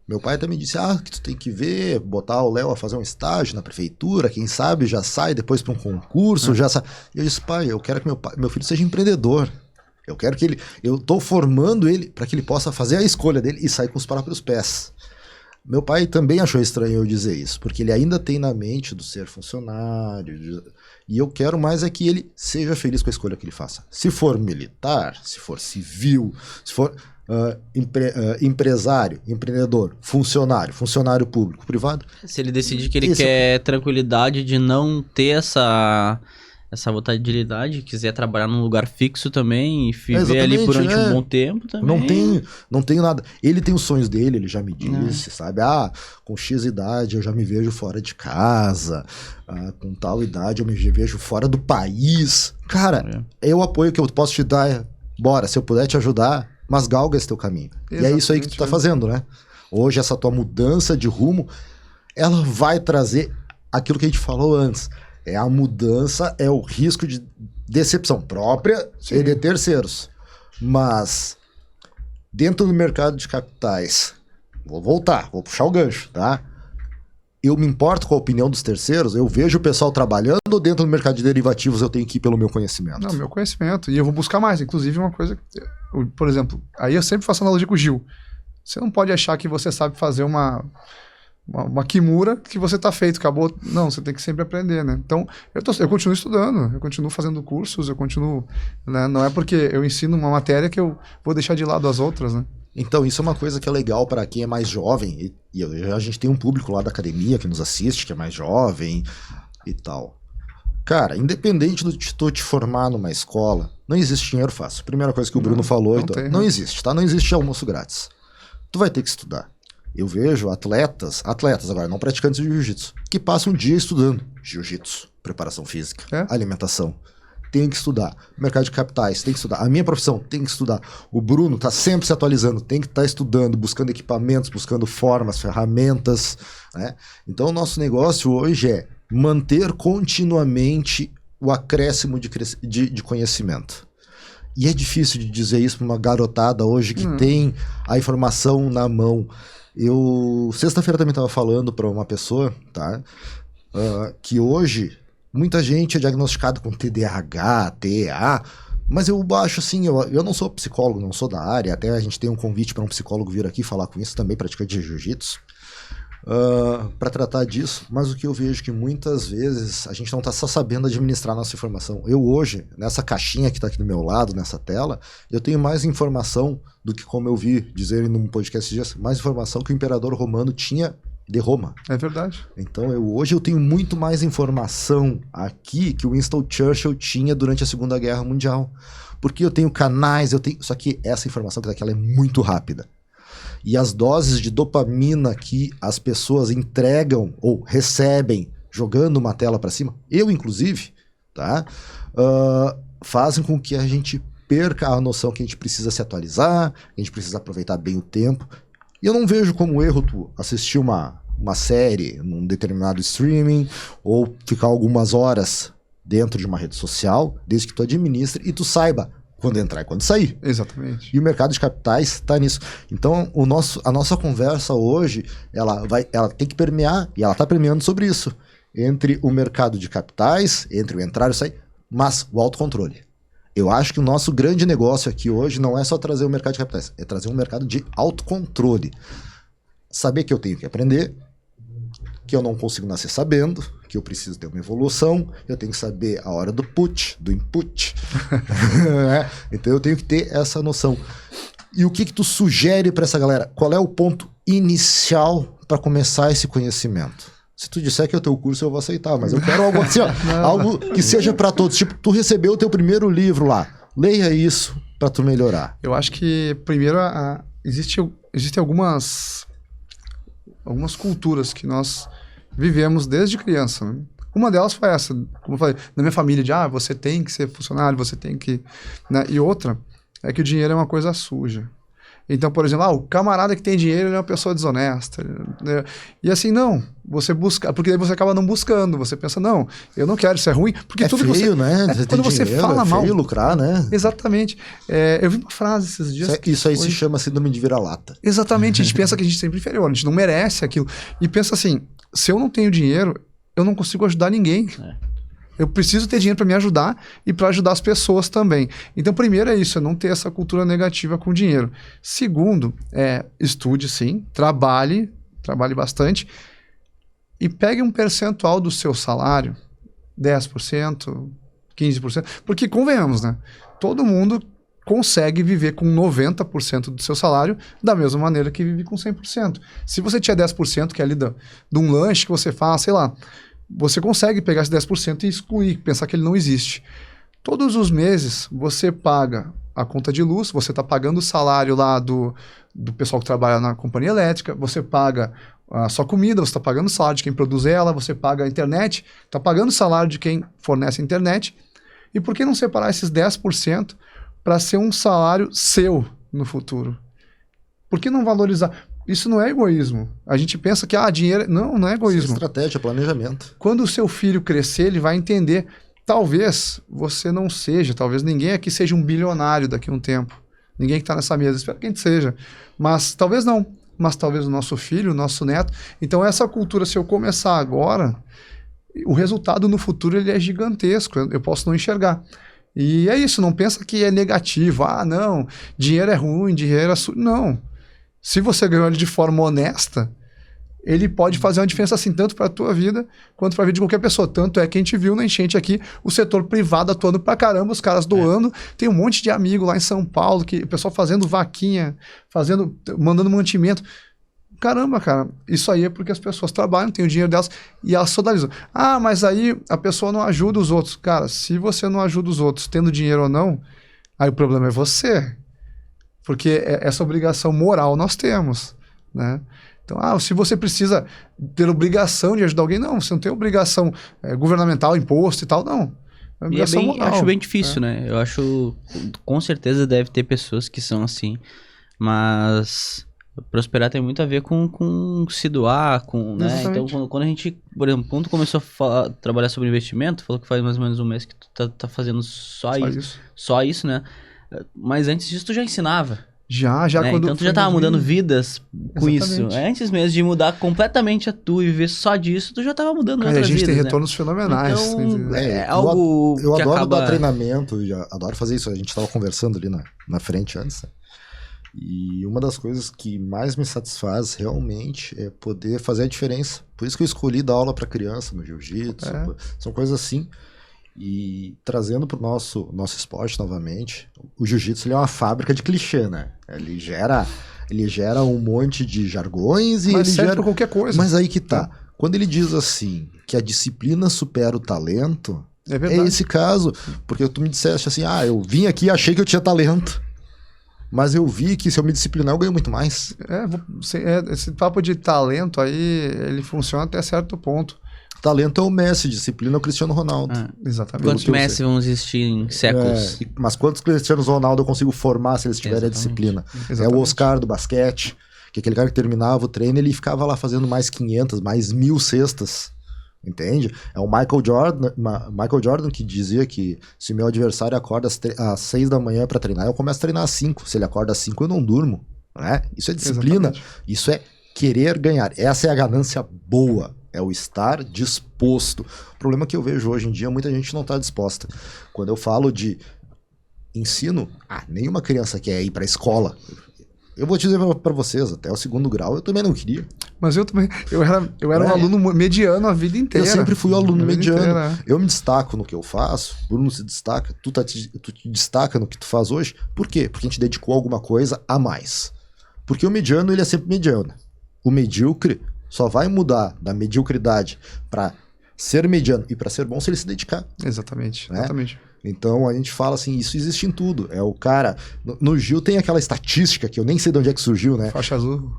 Meu pai também disse, que tu tem que ver, botar o Léo a fazer um estágio na prefeitura, quem sabe já sai depois para um concurso, já sai. E eu disse, pai, eu quero que meu filho seja empreendedor. Eu quero que eu tô formando ele para que ele possa fazer a escolha dele e sair com os próprios pés. Meu pai também achou estranho eu dizer isso, porque ele ainda tem na mente do ser funcionário, e eu quero mais é que ele seja feliz com a escolha que ele faça. Se for militar, se for civil, se for... empresário, empreendedor, funcionário público, privado. Se ele decidir que ele quer tranquilidade de não ter essa volatilidade, quiser trabalhar num lugar fixo também e viver ali durante um bom tempo também. Não tenho nada. Ele tem os sonhos dele, ele já me disse, sabe? Com X idade eu já me vejo fora de casa, com tal idade eu me vejo fora do país. Cara, o apoio que eu posso te dar bora, se eu puder te ajudar, mas galga esse teu caminho. Exatamente. E é isso aí que tu tá fazendo, né? Hoje essa tua mudança de rumo, ela vai trazer aquilo que a gente falou antes. É a mudança, é o risco de decepção própria e de terceiros. Mas, dentro do mercado de capitais, vou puxar o gancho, tá? Eu me importo com a opinião dos terceiros, eu vejo o pessoal trabalhando, ou dentro do mercado de derivativos eu tenho que ir pelo meu conhecimento? Não, meu conhecimento. E eu vou buscar mais. Inclusive, uma coisa... Por exemplo, aí eu sempre faço analogia com o Gil. Você não pode achar que você sabe fazer uma Kimura que você tá feito, acabou. Não, você tem que sempre aprender, né? Então, eu continuo estudando, eu continuo fazendo cursos, eu continuo... Né? Não é porque eu ensino uma matéria que eu vou deixar de lado as outras, né? Então, isso é uma coisa que é legal para quem é mais jovem, e a gente tem um público lá da academia que nos assiste, que é mais jovem e tal. Cara, independente de tu te formar numa escola, não existe dinheiro fácil. Primeira coisa que o Bruno falou, não existe, tá? Não existe almoço grátis. Tu vai ter que estudar. Eu vejo atletas agora, não praticantes de jiu-jitsu, que passam um dia estudando jiu-jitsu, preparação física, alimentação. Tem que estudar. Mercado de capitais, tem que estudar. A minha profissão, tem que estudar. O Bruno tá sempre se atualizando, tem que estar estudando, buscando equipamentos, buscando formas, ferramentas, né? Então, o nosso negócio hoje é manter continuamente o acréscimo de conhecimento. E é difícil de dizer isso para uma garotada hoje que tem a informação na mão. Eu, sexta-feira, também estava falando para uma pessoa, tá? Que hoje... Muita gente é diagnosticado com TDAH, TEA, mas eu acho assim, eu não sou psicólogo, não sou da área, até a gente tem um convite para um psicólogo vir aqui falar com isso também, praticante de jiu-jitsu, para tratar disso, mas o que eu vejo que muitas vezes a gente não está só sabendo administrar nossa informação. Eu hoje, nessa caixinha que está aqui do meu lado, nessa tela, eu tenho mais informação do que, como eu vi dizerem num podcast dias, mais informação que o imperador romano tinha de Roma. É verdade. Então, hoje eu tenho muito mais informação aqui que o Winston Churchill tinha durante a Segunda Guerra Mundial. Porque eu tenho canais, só que essa informação que tá aqui, ela é muito rápida. E as doses de dopamina que as pessoas entregam ou recebem jogando uma tela para cima, eu inclusive, tá? Fazem com que a gente perca a noção que a gente precisa se atualizar, que a gente precisa aproveitar bem o tempo. E eu não vejo como erro tu assistir uma série num determinado streaming ou ficar algumas horas dentro de uma rede social, desde que tu administre e tu saiba quando entrar e quando sair. Exatamente. E o mercado de capitais está nisso. Então, a nossa conversa hoje, ela tem que permear, e ela está permeando sobre isso, entre o mercado de capitais, entre o entrar e o sair, mas o autocontrole. Eu acho que o nosso grande negócio aqui hoje não é só trazer o mercado de capitais, é trazer um mercado de autocontrole. Saber que eu tenho que aprender, que eu não consigo nascer sabendo, que eu preciso ter uma evolução, eu tenho que saber a hora do input. Então eu tenho que ter essa noção. E o que tu sugere para essa galera? Qual é o ponto inicial para começar esse conhecimento? Se tu disser que é o teu curso, eu vou aceitar, mas eu quero algo assim, ó, algo que seja para todos. Tipo, tu recebeu o teu primeiro livro lá, leia isso para tu melhorar. Eu acho que, primeiro, existem algumas culturas que nós vivemos desde criança. Né? Uma delas foi essa, como eu falei, na minha família, de você tem que ser funcionário, você tem que... Né? E outra é que o dinheiro é uma coisa suja. Então, por exemplo, o camarada que tem dinheiro ele é uma pessoa desonesta. Né? E assim, não, você busca, porque daí você acaba não buscando, você pensa, não, eu não quero, isso é ruim, porque tudo feio, que você... né? Quando você fala mal... É feio lucrar, né? Exatamente. Eu vi uma frase esses dias... Isso aí se chama síndrome de vira-lata. Exatamente, a gente pensa que a gente é sempre inferior, a gente não merece aquilo. E pensa assim, se eu não tenho dinheiro, eu não consigo ajudar ninguém. Eu preciso ter dinheiro para me ajudar e para ajudar as pessoas também. Então, primeiro é isso, é não ter essa cultura negativa com dinheiro. Segundo, estude sim, trabalhe bastante e pegue um percentual do seu salário, 10%, 15%, porque convenhamos, né? Todo mundo consegue viver com 90% do seu salário da mesma maneira que vive com 100%. Se você tiver 10%, que é ali de um lanche que você faz, sei lá, você consegue pegar esse 10% e excluir, pensar que ele não existe. Todos os meses você paga a conta de luz, você está pagando o salário lá do pessoal que trabalha na companhia elétrica, você paga a sua comida, você está pagando o salário de quem produz ela, você paga a internet, está pagando o salário de quem fornece a internet. E por que não separar esses 10% para ser um salário seu no futuro? Por que não valorizar? Isso não é egoísmo. A gente pensa que dinheiro... Não é egoísmo. Isso é estratégia, planejamento. Quando o seu filho crescer, ele vai entender. Talvez você não seja, talvez ninguém aqui seja um bilionário daqui a um tempo. Ninguém que está nessa mesa. Espero que a gente seja. Mas talvez não. Mas talvez o nosso filho, o nosso neto. Então essa cultura, se eu começar agora, o resultado no futuro ele é gigantesco. Eu posso não enxergar. E é isso. Não pensa que é negativo. Não, dinheiro é ruim, dinheiro é... Não. Se você ganhou ele de forma honesta, ele pode fazer uma diferença assim, tanto para a tua vida, quanto para a vida de qualquer pessoa. Tanto é que a gente viu na enchente aqui, o setor privado atuando pra caramba, os caras doando. Tem um monte de amigo lá em São Paulo, que o pessoal fazendo vaquinha, mandando mantimento. Caramba, cara, isso aí é porque as pessoas trabalham, têm o dinheiro delas e elas solidarizam. Mas aí a pessoa não ajuda os outros. Cara, se você não ajuda os outros, tendo dinheiro ou não, aí o problema é você. Porque essa obrigação moral nós temos, né? Então, se você precisa ter obrigação de ajudar alguém, não, você não tem obrigação governamental, imposto e tal, não. É obrigação moral. Eu acho bem difícil, né? Eu acho, com certeza deve ter pessoas que são assim, mas prosperar tem muito a ver com se doar, né? Então, quando a gente, por exemplo, quando tu começou a trabalhar sobre investimento, falou que faz mais ou menos um mês que tu tá fazendo só isso, né? Mas antes disso tu já ensinava. Já né? quando... Então tu já tava mudando vidas com Exatamente. isso. Antes mesmo de mudar completamente a tua e viver só disso, tu já tava mudando outras vidas. A gente tem né? retornos fenomenais. Então, algo eu que adoro acaba... dar treinamento, adoro fazer isso. A gente tava conversando ali na frente antes, né? E uma das coisas que mais me satisfaz realmente é poder fazer a diferença. Por isso que eu escolhi dar aula para criança no jiu-jitsu. São coisas assim. E trazendo para o nosso esporte novamente, o jiu-jitsu ele é uma fábrica de clichê, né? Ele gera Ele gera um monte de jargões e Mas ele serve gera... pra qualquer coisa. Mas aí que tá. Quando ele diz assim, que a disciplina supera o talento, É verdade. é esse caso. Porque tu me disseste assim, eu vim aqui e achei que eu tinha talento. Mas eu vi que se eu me disciplinar, eu ganho muito mais. Esse papo de talento aí, ele funciona até certo ponto. Talento é o Messi, disciplina é o Cristiano Ronaldo. Exatamente. Quantos que eu Messi sei. vão existir em séculos? Mas quantos Cristianos Ronaldo eu consigo formar se eles tiverem a Exatamente. disciplina? É Exatamente. o Oscar do basquete, que é aquele cara que terminava o treino e ele ficava lá fazendo mais 500, mais 1000 cestas. Entende? É o Michael Jordan que dizia que se meu adversário acorda às 6 da manhã para treinar, eu começo a treinar às 5. Se ele acorda às 5, eu não durmo. Né? Isso é disciplina. Exatamente. Isso é querer ganhar. Essa é a ganância boa. É o estar disposto. O problema que eu vejo hoje em dia, muita gente não está disposta. Quando eu falo de ensino, nenhuma criança quer ir para a escola. Eu vou te dizer para vocês, até o 2º grau eu também não queria. Mas eu também. Eu era um aluno mediano a vida inteira. Eu sempre fui aluno A vida mediano. inteira. Eu me destaco no que eu faço, o Bruno se destaca, tu te destaca no que tu faz hoje. Por quê? Porque a gente dedicou alguma coisa a mais. Porque o mediano, ele é sempre mediano. O medíocre só vai mudar da mediocridade para ser mediano e para ser bom se ele se dedicar. Exatamente, Né? exatamente. Então a gente fala assim, isso existe em tudo. É o cara... No Gil tem aquela estatística que eu nem sei de onde é que surgiu, né? Faixa azul.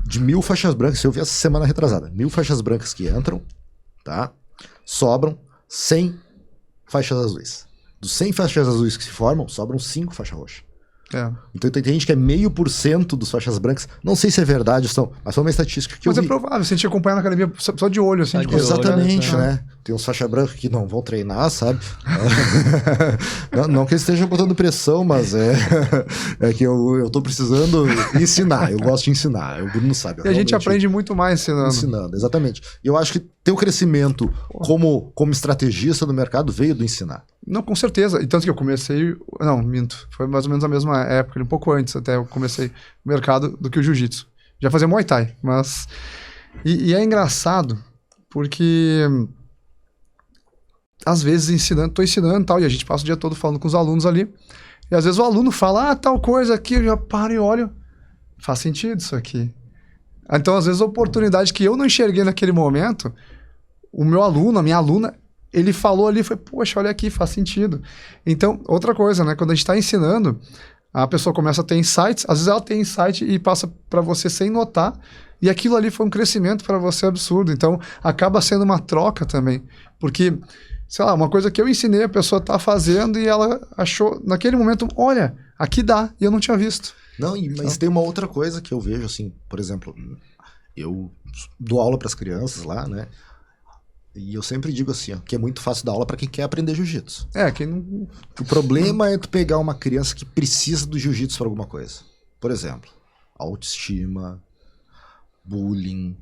De 1000 faixas brancas, eu vi essa semana retrasada, 1000 faixas brancas que entram, tá? Sobram 100 faixas azuis. Dos 100 faixas azuis que se formam, sobram 5 faixas roxas. É. Então tem gente que é 0,5% dos faixas brancas. Não sei se é verdade, mas foi uma estatística que Mas eu é vi. provável, se a gente acompanhar na academia só de olho, assim, Só de de olho, Exatamente, né? né? Tem uns faixa branca que não vão treinar, sabe? não que eles estejam botando pressão, mas é que eu tô precisando ensinar. Eu gosto de ensinar. O Bruno sabe. E a gente realmente aprende muito mais ensinando. ensinando, exatamente. E eu acho que teu crescimento como estrategista do mercado veio do ensinar. Não, com certeza. E tanto que eu comecei... Não, minto. Foi mais ou menos a mesma época, um pouco antes até eu comecei o mercado do que o jiu-jitsu. Já fazia Muay Thai, mas... E é engraçado, porque... Às vezes tô ensinando e tal, e a gente passa o dia todo falando com os alunos ali, e às vezes o aluno fala, tal coisa aqui, eu já paro e olho, faz sentido isso aqui. Então, às vezes, a oportunidade que eu não enxerguei naquele momento, o meu aluno, a minha aluna, ele falou ali, foi, poxa, olha aqui, faz sentido. Então, outra coisa, né? Quando a gente está ensinando, a pessoa começa a ter insights, às vezes ela tem insight e passa para você sem notar, e aquilo ali foi um crescimento para você absurdo. Então, acaba sendo uma troca também, porque, sei lá, uma coisa que eu ensinei, a pessoa tá fazendo e ela achou, naquele momento, olha, aqui dá, e eu não tinha visto. Não, mas tem uma outra coisa que eu vejo, assim, por exemplo, eu dou aula para as crianças lá, né? E eu sempre digo assim, ó, que é muito fácil dar aula para quem quer aprender jiu-jitsu. Quem não... O problema é tu pegar uma criança que precisa do jiu-jitsu para alguma coisa. Por exemplo, autoestima, bullying.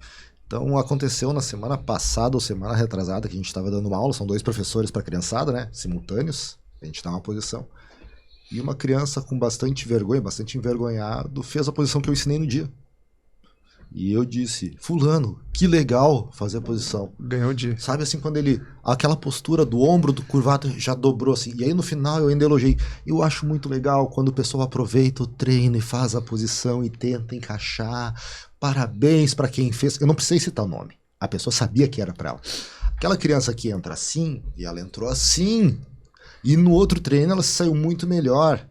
Então aconteceu na semana passada ou semana retrasada que a gente estava dando uma aula, são 2 professores para criançada, né? Simultâneos, a gente dá uma posição. E uma criança com bastante vergonha, bastante envergonhado, fez a posição que eu ensinei no dia. E eu disse, fulano, que legal fazer a posição. Ganhou o dia. Sabe assim, quando ele... Aquela postura do ombro, do curvado, já dobrou assim. E aí no final eu ainda elogiei. Eu acho muito legal quando o pessoal aproveita o treino e faz a posição e tenta encaixar. Parabéns para quem fez. Eu não precisei citar o nome. A pessoa sabia que era para ela. Aquela criança que entra assim, e ela entrou assim. E no outro treino ela saiu muito melhor.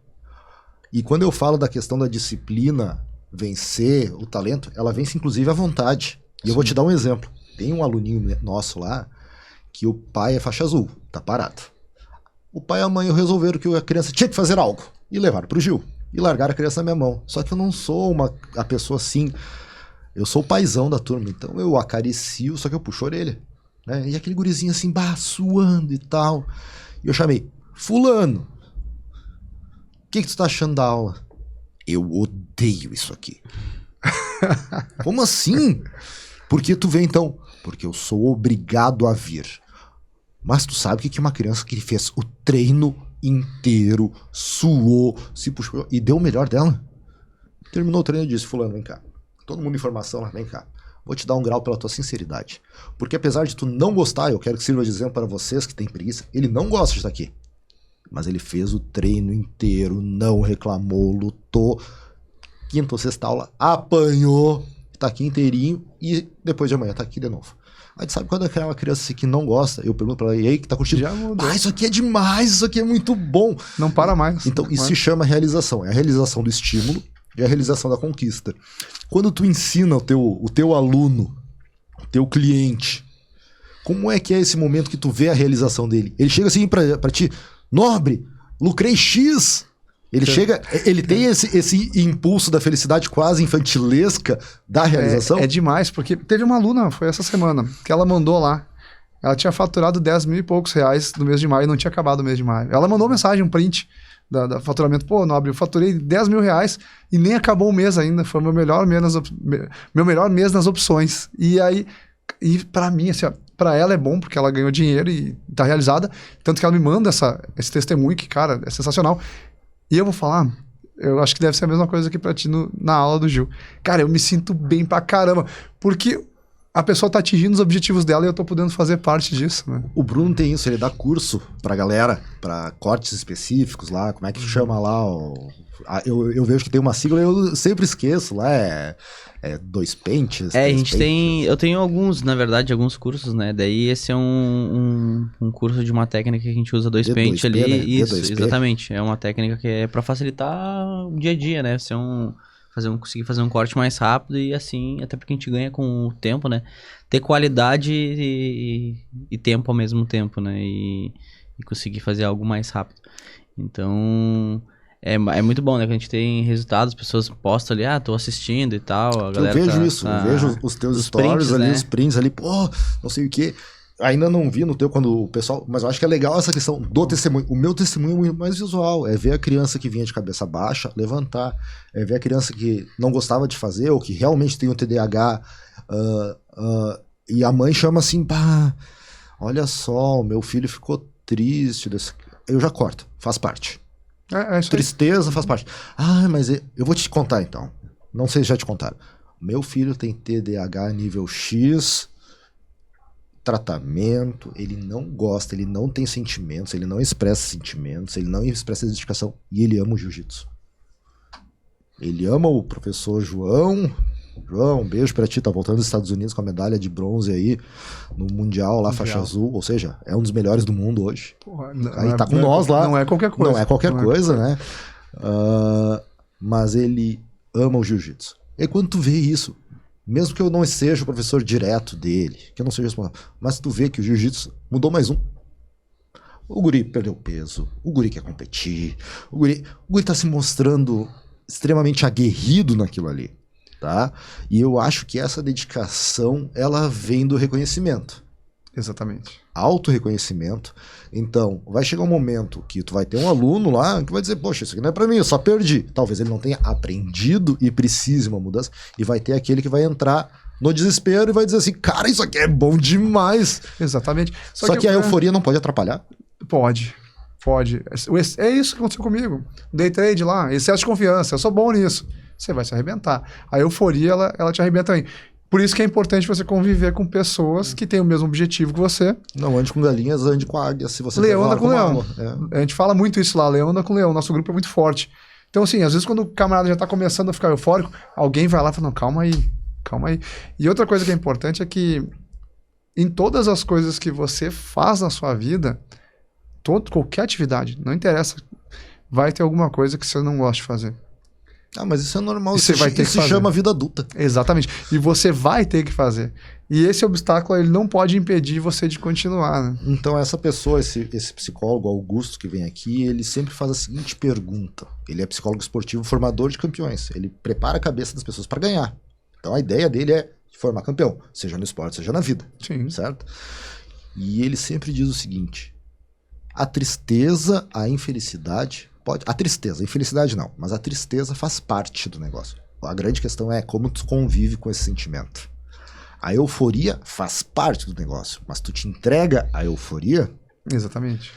E quando eu falo da questão da disciplina, vencer o talento, ela vence inclusive à vontade. E eu vou te dar um exemplo. Tem um aluninho nosso lá que o pai é faixa azul, tá parado. O pai e a mãe resolveram que a criança tinha que fazer algo e levaram pro Gil e largaram a criança na minha mão. Só que eu não sou a pessoa assim, eu sou o paizão da turma, então eu acaricio, só que eu puxo a orelha, né? E aquele gurizinho assim, suando e tal. E eu chamei, fulano, o que tu tá achando da aula? Eu odeio isso aqui. Como assim? Porque tu vem então? Porque eu sou obrigado a vir. Mas tu sabe o que uma criança que fez o treino inteiro, suou, se puxou e deu o melhor dela? Terminou o treino e disse, fulano, vem cá. Todo mundo informação lá, vem cá. Vou te dar um grau pela tua sinceridade. Porque apesar de tu não gostar, eu quero que sirva de exemplo para vocês que têm preguiça, ele não gosta de estar aqui. Mas ele fez o treino inteiro, não reclamou, lutou. quinta ou sexta aula, apanhou, tá aqui inteirinho e depois de amanhã tá aqui de novo. Aí tu sabe quando é aquela criança assim, que não gosta, eu pergunto pra ela, e aí, que tá curtindo? Já mudou. Isso aqui é demais, isso aqui é muito bom. Não para mais. Então, isso se chama realização. É a realização do estímulo e a realização da conquista. Quando tu ensina o teu aluno, o teu cliente, como é que é esse momento que tu vê a realização dele? Ele chega assim pra ti, Nobre, lucrei X. Ele chega, ele tem esse impulso da felicidade quase infantilesca da realização? É demais, porque teve uma aluna, foi essa semana, que ela mandou lá. Ela tinha faturado 10 mil e poucos reais no mês de maio, não tinha acabado o mês de maio. Ela mandou mensagem, um print da faturamento. Pô, Nobre, eu faturei 10 mil reais e nem acabou o mês ainda. Foi meu melhor mês nas opções. E aí, pra mim, assim, ó, pra ela é bom, porque ela ganhou dinheiro e tá realizada. Tanto que ela me manda esse testemunho que, cara, é sensacional. E eu vou falar, eu acho que deve ser a mesma coisa aqui pra ti na aula do Gil. Cara, eu me sinto bem pra caramba, porque a pessoa tá atingindo os objetivos dela e eu tô podendo fazer parte disso, né? O Bruno tem isso, ele dá curso pra galera, pra cortes específicos lá, como é que chama lá? Eu vejo que tem uma sigla, eu sempre esqueço lá, é 2 pentes. A gente tem, eu tenho alguns cursos, né? Daí esse é um curso de uma técnica que a gente usa 2 pentes ali. Né? Isso, D2P. exatamente. É uma técnica que é pra facilitar o dia a dia, né? Conseguir fazer um corte mais rápido e assim, até porque a gente ganha com o tempo, né? Ter qualidade e tempo ao mesmo tempo, né? E conseguir fazer algo mais rápido. Então, é muito bom, né? Que a gente tem resultados, as pessoas postam ali, tô assistindo e tal. A galera eu vejo isso, eu vejo os teus stories prints, ali, né? os prints ali, pô, não sei o quê. Ainda não vi no teu quando o pessoal... Mas eu acho que é legal essa questão do testemunho. O meu testemunho é muito mais visual. É ver a criança que vinha de cabeça baixa levantar. É ver a criança que não gostava de fazer ou que realmente tem o TDAH. E a mãe chama assim, pá, olha só, o meu filho ficou triste. Eu já corto, faz parte. É isso aí. Tristeza faz parte. Mas eu vou te contar então. Não sei se já te contaram. Meu filho tem TDAH nível X... tratamento, ele não gosta, ele não tem sentimentos, ele não expressa sentimentos, ele não expressa dedicação e ele ama o jiu-jitsu. Ele ama o professor João. João, um beijo pra ti, tá voltando dos Estados Unidos com a medalha de bronze aí no Mundial lá, faixa azul, ou seja, é um dos melhores do mundo hoje. Porra, aí tá com nós lá. Não é qualquer coisa. Não é qualquer coisa, né? Mas ele ama o jiu-jitsu. E quando tu vê isso, mesmo que eu não seja o professor direto dele, que eu não seja responsável, mas tu vê que o jiu-jitsu mudou mais um. O guri perdeu peso, o guri quer competir, o guri tá se mostrando extremamente aguerrido naquilo ali, tá? E eu acho que essa dedicação, ela vem do reconhecimento. Exatamente. Auto-reconhecimento. Então, vai chegar um momento que tu vai ter um aluno lá que vai dizer, poxa, isso aqui não é pra mim, eu só perdi. Talvez ele não tenha aprendido e precise uma mudança. E vai ter aquele que vai entrar no desespero e vai dizer assim, cara, isso aqui é bom demais. Exatamente. Só que a euforia não pode atrapalhar? Pode. É isso que aconteceu comigo. Day trade lá, excesso de confiança, eu sou bom nisso. Você vai se arrebentar. A euforia, ela te arrebenta também. Por isso que é importante você conviver com pessoas que têm o mesmo objetivo que você. Não ande com galinhas, ande com águia. Se você leão anda com leão. É. A gente fala muito isso lá, leão anda com leão. Nosso grupo é muito forte. Então, assim, às vezes quando o camarada já tá começando a ficar eufórico, alguém vai lá e fala, não, calma aí. E outra coisa que é importante é que em todas as coisas que você faz na sua vida, qualquer atividade, não interessa, vai ter alguma coisa que você não gosta de fazer. Mas isso é normal, isso se chama vida adulta. Exatamente. E você vai ter que fazer. E esse obstáculo, ele não pode impedir você de continuar, né? Então essa pessoa, esse psicólogo Augusto que vem aqui, ele sempre faz a seguinte pergunta. Ele é psicólogo esportivo, formador de campeões. Ele prepara a cabeça das pessoas para ganhar. Então a ideia dele é formar campeão, seja no esporte, seja na vida. Sim. Certo? E ele sempre diz o seguinte: a tristeza, a infelicidade... A tristeza, a infelicidade não, mas a tristeza faz parte do negócio. A grande questão é como tu convive com esse sentimento. A euforia faz parte do negócio, mas tu te entrega a euforia... Exatamente.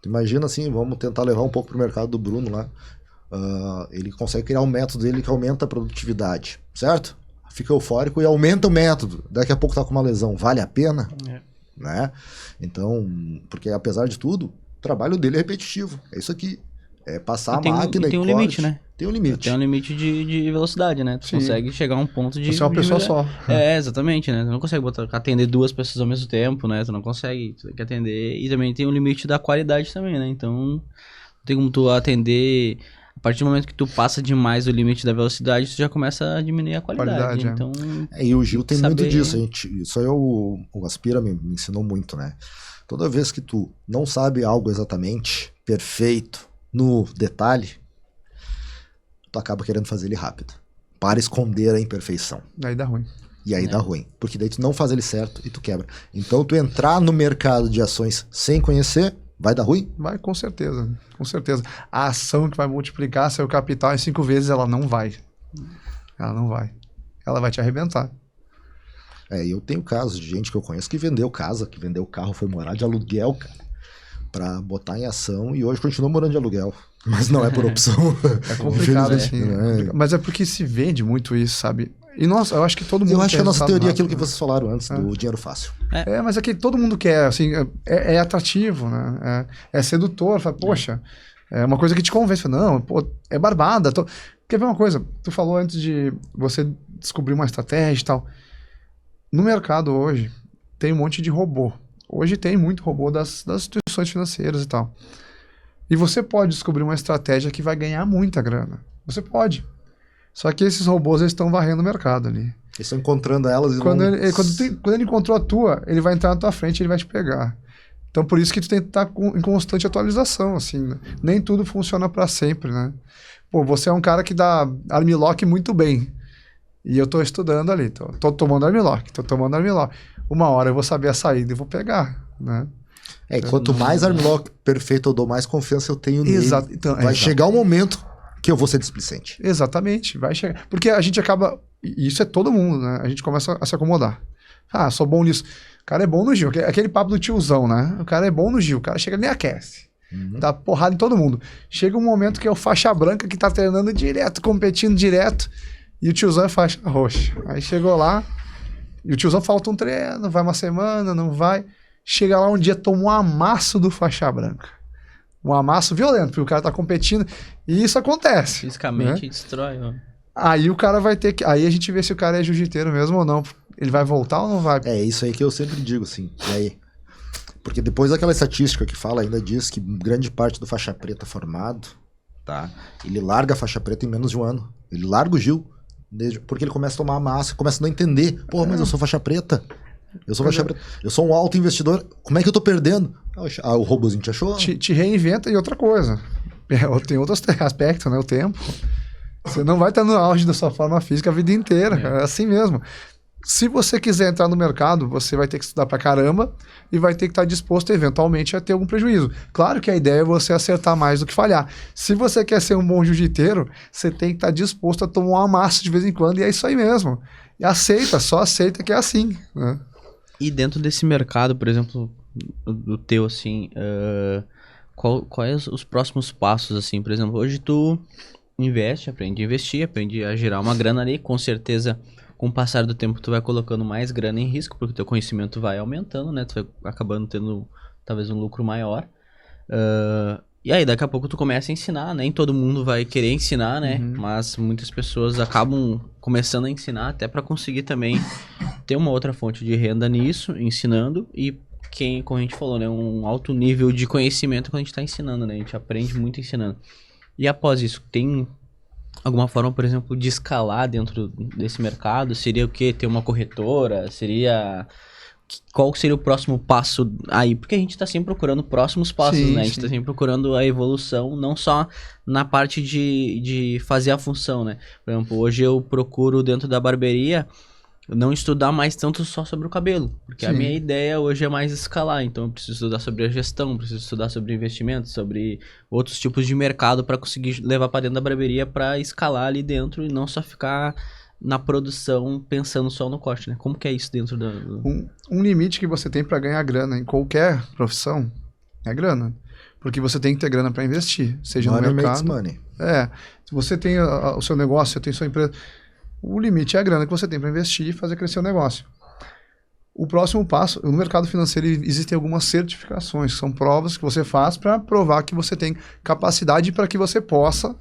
Tu imagina assim, vamos tentar levar um pouco pro mercado do Bruno lá. Ele consegue criar um método dele que aumenta a produtividade, certo? Fica eufórico e aumenta o método. Daqui a pouco tá com uma lesão, vale a pena? Né? Então, porque apesar de tudo, o trabalho dele é repetitivo. É isso aqui. É passar a Tem máquina um corte. limite, né? Tem um limite. Tem um limite de velocidade, né? Tu Sim. consegue chegar a um ponto de... Você é uma pessoa só. Exatamente, né? Tu não consegue atender 2 pessoas ao mesmo tempo, né? Tu não consegue, tu tem que atender. E também tem um limite da qualidade também, né? Então, não tem como tu atender... A partir do momento que tu passa demais o limite da velocidade, tu já começa a diminuir a qualidade. Então, e o Gil tem muito saber- disso. Isso aí o Aspira me ensinou muito, né? Toda vez que tu não sabe algo exatamente perfeito no detalhe, tu acaba querendo fazer ele rápido. Para esconder a imperfeição. Daí dá ruim. E aí dá ruim. Porque daí tu não faz ele certo e tu quebra. Então tu entrar no mercado de ações sem conhecer, vai dar ruim? Vai, com certeza. Com certeza. A ação que vai multiplicar seu capital em 5 vezes, ela não vai. Ela não vai. Ela vai te arrebentar. Eu tenho casos de gente que eu conheço que vendeu casa, que vendeu carro, foi morar de aluguel, cara, pra botar em ação e hoje continua morando de aluguel. Mas não é por opção. É complicado, assim. Infelizmente, Mas é porque se vende muito isso, sabe? E nossa, eu acho que todo mundo Eu acho que a nossa resultado teoria é rápido, aquilo que né? vocês falaram antes, do dinheiro fácil. Mas é que todo mundo quer, assim, é atrativo, né? É sedutor, fala, poxa, é uma coisa que te convence. Fala, não, pô, é barbada. Quer ver uma coisa? Tu falou antes de você descobrir uma estratégia e tal. No mercado hoje, tem um monte de robô. Hoje tem muito robô das instituições financeiras e tal. E você pode descobrir uma estratégia que vai ganhar muita grana. Você pode. Só que esses robôs eles estão varrendo o mercado ali. Eles estão encontrando elas e Quando vão... quando ele encontrou a tua, ele vai entrar na tua frente e ele vai te pegar. Então, por isso que tu tem que estar em constante atualização, assim, né? Nem tudo funciona para sempre, né? Pô, você é um cara que dá armlock muito bem. E eu tô estudando ali, tô tomando armlock. Uma hora eu vou saber a saída e vou pegar, né? Quanto mais armlock perfeito eu dou, mais confiança eu tenho nele. Exato. Então, vai chegar um momento que eu vou ser displicente. Exatamente, vai chegar. Porque a gente acaba... E isso é todo mundo, né? A gente começa a se acomodar. Ah, sou bom nisso. O cara é bom no Gil. Aquele papo do tiozão, né? O cara é bom no Gil. O cara chega nem aquece. Dá porrada em todo mundo. Chega um momento que é o faixa branca que tá treinando direto, competindo direto. E o tiozão é faixa roxa. Aí chegou lá, e o tiozão falta um treino, vai uma semana, não vai. Chega lá um dia, toma um amasso do faixa branca. Um amasso violento, porque o cara tá competindo. E isso acontece. fisicamente né? destrói, ó. Aí o cara vai ter que... Aí a gente vê se o cara é jiu-jiteiro mesmo ou não. Ele vai voltar ou não vai? É isso aí que eu sempre digo, assim. E aí? Porque depois daquela estatística que fala, ainda diz que grande parte do faixa preta formado, tá? Ele larga a faixa preta em menos de um ano. Ele larga o Gil, porque ele começa a tomar massa, começa a não entender. Pô, mas eu sou faixa preta. Eu sou faixa preta. Eu sou um alto investidor. Como é que eu tô perdendo? O robozinho te achou? Te reinventa e outra coisa. Tem outros aspectos, né? O tempo. Você não vai estar no auge da sua forma física a vida inteira. É assim mesmo. Se você quiser entrar no mercado, você vai ter que estudar pra caramba e vai ter que estar disposto, eventualmente, a ter algum prejuízo. Claro que a ideia é você acertar mais do que falhar. Se você quer ser um bom jiu-jiteiro, você tem que estar disposto a tomar um amasso de vez em quando, e é isso aí mesmo. E aceita, só aceita que é assim, né? E dentro desse mercado, por exemplo, do teu, assim, quais os próximos passos, assim? Por exemplo, hoje tu aprende a investir, aprende a gerar uma grana ali, com certeza... Com o passar do tempo, tu vai colocando mais grana em risco, porque o teu conhecimento vai aumentando, né? Tu vai acabando tendo, talvez, um lucro maior. E aí, daqui a pouco, tu começa a ensinar. Nem todo mundo vai querer ensinar, né? Mas muitas pessoas acabam começando a ensinar, até para conseguir também ter uma outra fonte de renda nisso, ensinando. E como a gente falou, né? Um alto nível de conhecimento quando a gente tá ensinando, né? A gente aprende muito ensinando. E após isso, tem... alguma forma, por exemplo, de escalar dentro desse mercado? Seria o quê? Ter uma corretora? Qual seria o próximo passo aí? Porque a gente está sempre procurando próximos passos, né? A gente está sempre procurando a evolução, não só na parte de fazer a função, né? Por exemplo, hoje eu procuro dentro da barbearia não estudar mais tanto só sobre o cabelo, porque a minha ideia hoje é mais escalar, então eu preciso estudar sobre a gestão, preciso estudar sobre investimentos, sobre outros tipos de mercado para conseguir levar para dentro da barbearia para escalar ali dentro e não só ficar na produção pensando só no corte, né? Como que é isso dentro da... Um limite que você tem para ganhar grana em qualquer profissão é grana, porque você tem que ter grana para investir, seja Money no mercado... makes money. Se você tem o seu negócio, você tem sua empresa... O limite é a grana que você tem para investir e fazer crescer o negócio. O próximo passo, no mercado financeiro existem algumas certificações, que são provas que você faz para provar que você tem capacidade para que você possa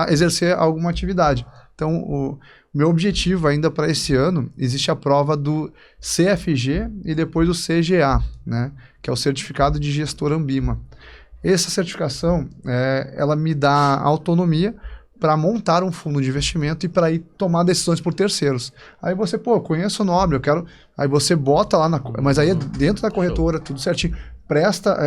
exercer alguma atividade. Então, o meu objetivo ainda para esse ano, existe a prova do CFG e depois do CGA, né, que é o Certificado de Gestor Ambima. Essa certificação, ela me dá autonomia para montar um fundo de investimento e para ir tomar decisões por terceiros. Aí você, conheço o Nobre, eu quero... Aí você bota lá, mas aí é dentro da corretora, tudo certinho. Presta,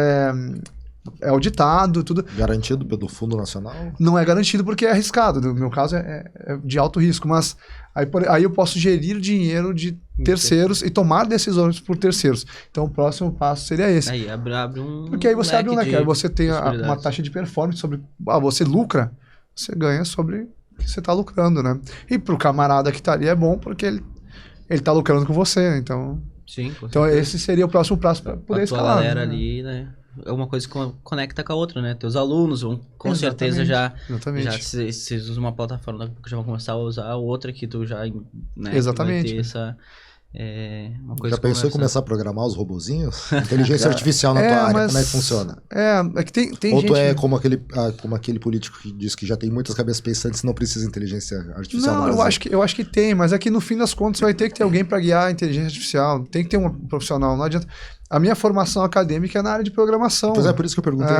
é auditado, tudo. Garantido pelo Fundo Nacional? Não é garantido porque é arriscado. No meu caso é de alto risco, mas aí eu posso gerir dinheiro de terceiros e tomar decisões por terceiros. Então o próximo passo seria esse. Aí abre um... Porque aí você abre um leque, aí você tem uma taxa de performance sobre... você lucra, você ganha sobre o que você está lucrando, né? E para o camarada que está ali é bom porque ele está lucrando com você, então... Sim, com então certeza. Esse seria o próximo passo para poder escalar. A galera ali, né? É uma coisa que conecta com a outra, né? Teus alunos vão, com certeza, já se usa uma plataforma, já vão começar a usar outra que tu já, né? Exatamente. Vai ter essa... uma coisa já pensou em começar a programar os robozinhos? Inteligência artificial na tua área, como é que funciona? É que tem Ou gente... tu é como aquele político que diz que já tem muitas cabeças pensantes e não precisa de inteligência artificial? Não, eu acho que tem, mas é que no fim das contas vai ter que ter alguém para guiar a inteligência artificial, tem que ter um profissional, não adianta... A minha formação acadêmica é na área de programação. Pois é, por isso que eu perguntei.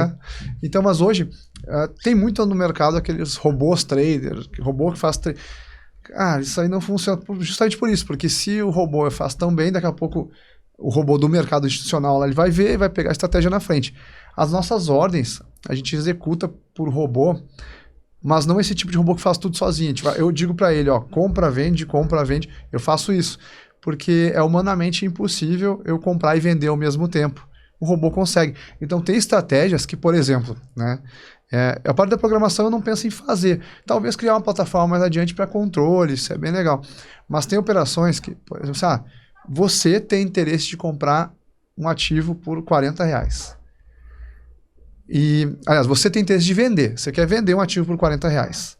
Então, mas hoje, tem muito no mercado aqueles robôs traders, robô que faz... isso aí não funciona justamente por isso, porque se o robô faz tão bem, daqui a pouco o robô do mercado institucional lá, ele vai ver e vai pegar a estratégia na frente. As nossas ordens, a gente executa por robô, mas não esse tipo de robô que faz tudo sozinho. Eu digo para ele, compra, vende, eu faço isso. Porque é humanamente impossível eu comprar e vender ao mesmo tempo. O robô consegue. Então, tem estratégias que, por exemplo, né, a parte da programação eu não penso em fazer. Talvez criar uma plataforma mais adiante para controle, isso é bem legal. Mas tem operações que, por exemplo, você tem interesse de comprar um ativo por R$40. Aliás, você tem interesse de vender. Você quer vender um ativo por R$40.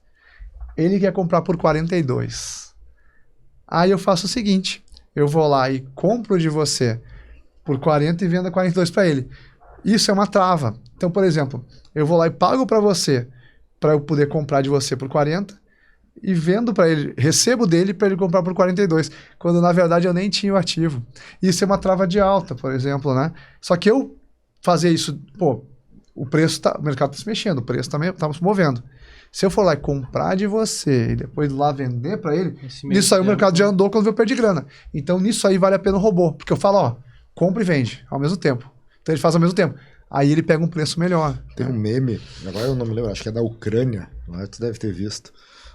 Ele quer comprar por 42. Aí eu faço o seguinte... Eu vou lá e compro de você por 40 e vendo a 42 para ele. Isso é uma trava. Então, por exemplo, eu vou lá e pago para você para eu poder comprar de você por 40 e vendo para ele, recebo dele para ele comprar por 42, quando na verdade eu nem tinha o ativo. Isso é uma trava de alta, por exemplo, né? Só que eu fazer isso, o preço o mercado está se mexendo, o preço também está se movendo. Se eu for lá e comprar de você e depois lá vender para ele, nisso aí o mercado já andou quando eu perdi grana. Então, nisso aí vale a pena o robô. Porque eu falo, compra e vende ao mesmo tempo. Então, ele faz ao mesmo tempo. Aí ele pega um preço melhor. Tem um meme, agora eu não me lembro, acho que é da Ucrânia, lá tu deve ter visto,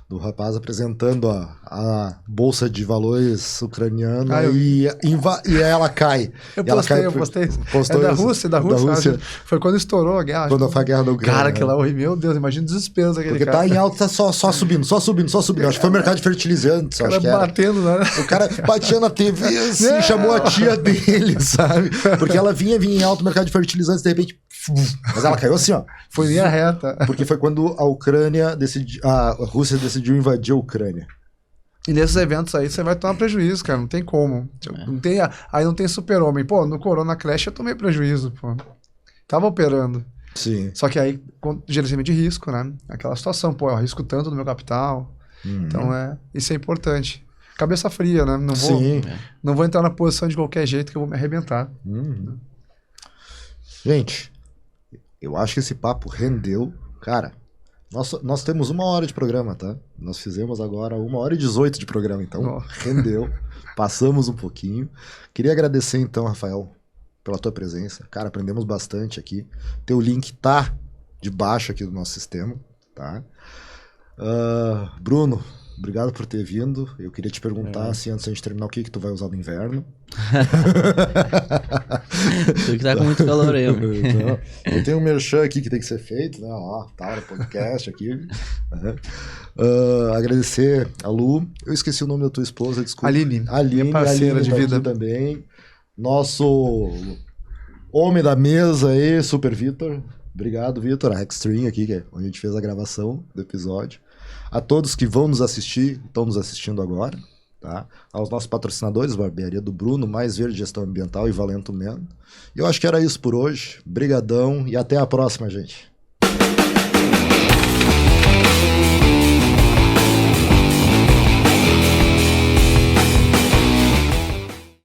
do rapaz apresentando a bolsa de valores ucraniana e ela cai. Eu postei. É da Rússia, Rússia. Foi quando estourou a guerra. Quando foi a guerra da Ucrânia. Cara, aquilo lá, meu Deus, imagina o desespero daquele cara. Porque tá em alta, só subindo. Acho que foi o mercado de fertilizantes. O cara batendo, né? O cara batia na TV assim, chamou a tia dele, sabe? Porque ela vinha em alta o mercado de fertilizantes, de repente... Mas ela caiu assim, Foi linha reta. Porque foi quando a Rússia decidiu invadir a Ucrânia. E nesses eventos aí você vai tomar prejuízo, cara. Não tem como. Aí não tem super-homem. No Corona Crash eu tomei prejuízo, Tava operando. Sim. Só que aí, com gerenciamento de risco, né? Aquela situação, eu arrisco tanto no meu capital. Então, isso é importante. Cabeça fria, né? Não vou entrar na posição de qualquer jeito que eu vou me arrebentar. Gente, eu acho que esse papo rendeu. Cara, nós temos 1 hora de programa, tá? Nós fizemos agora 1h18 de programa, então rendeu. Passamos um pouquinho. Queria agradecer então, Rafael, pela tua presença. Cara, aprendemos bastante aqui. Teu link tá debaixo aqui do nosso sistema, tá? Bruno, obrigado por ter vindo. Eu queria te perguntar, assim, antes de a gente terminar, o que tu vai usar no inverno? Tu que tá com muito calor aí, então, eu tenho um merchan aqui que tem que ser feito, né? No podcast aqui. Agradecer a Lu. Eu esqueci o nome da tua esposa, desculpa. Aline, minha parceira de vida. Também. Nosso homem da mesa aí, Super Vitor. Obrigado, Vitor. A Extreme aqui, que é onde a gente fez a gravação do episódio. A todos que vão nos assistir, estão nos assistindo agora, Tá? Aos nossos patrocinadores, Barbearia do Bruno, Mais Verde Gestão Ambiental e Valento Men. E eu acho que era isso por hoje. Brigadão e até a próxima, gente.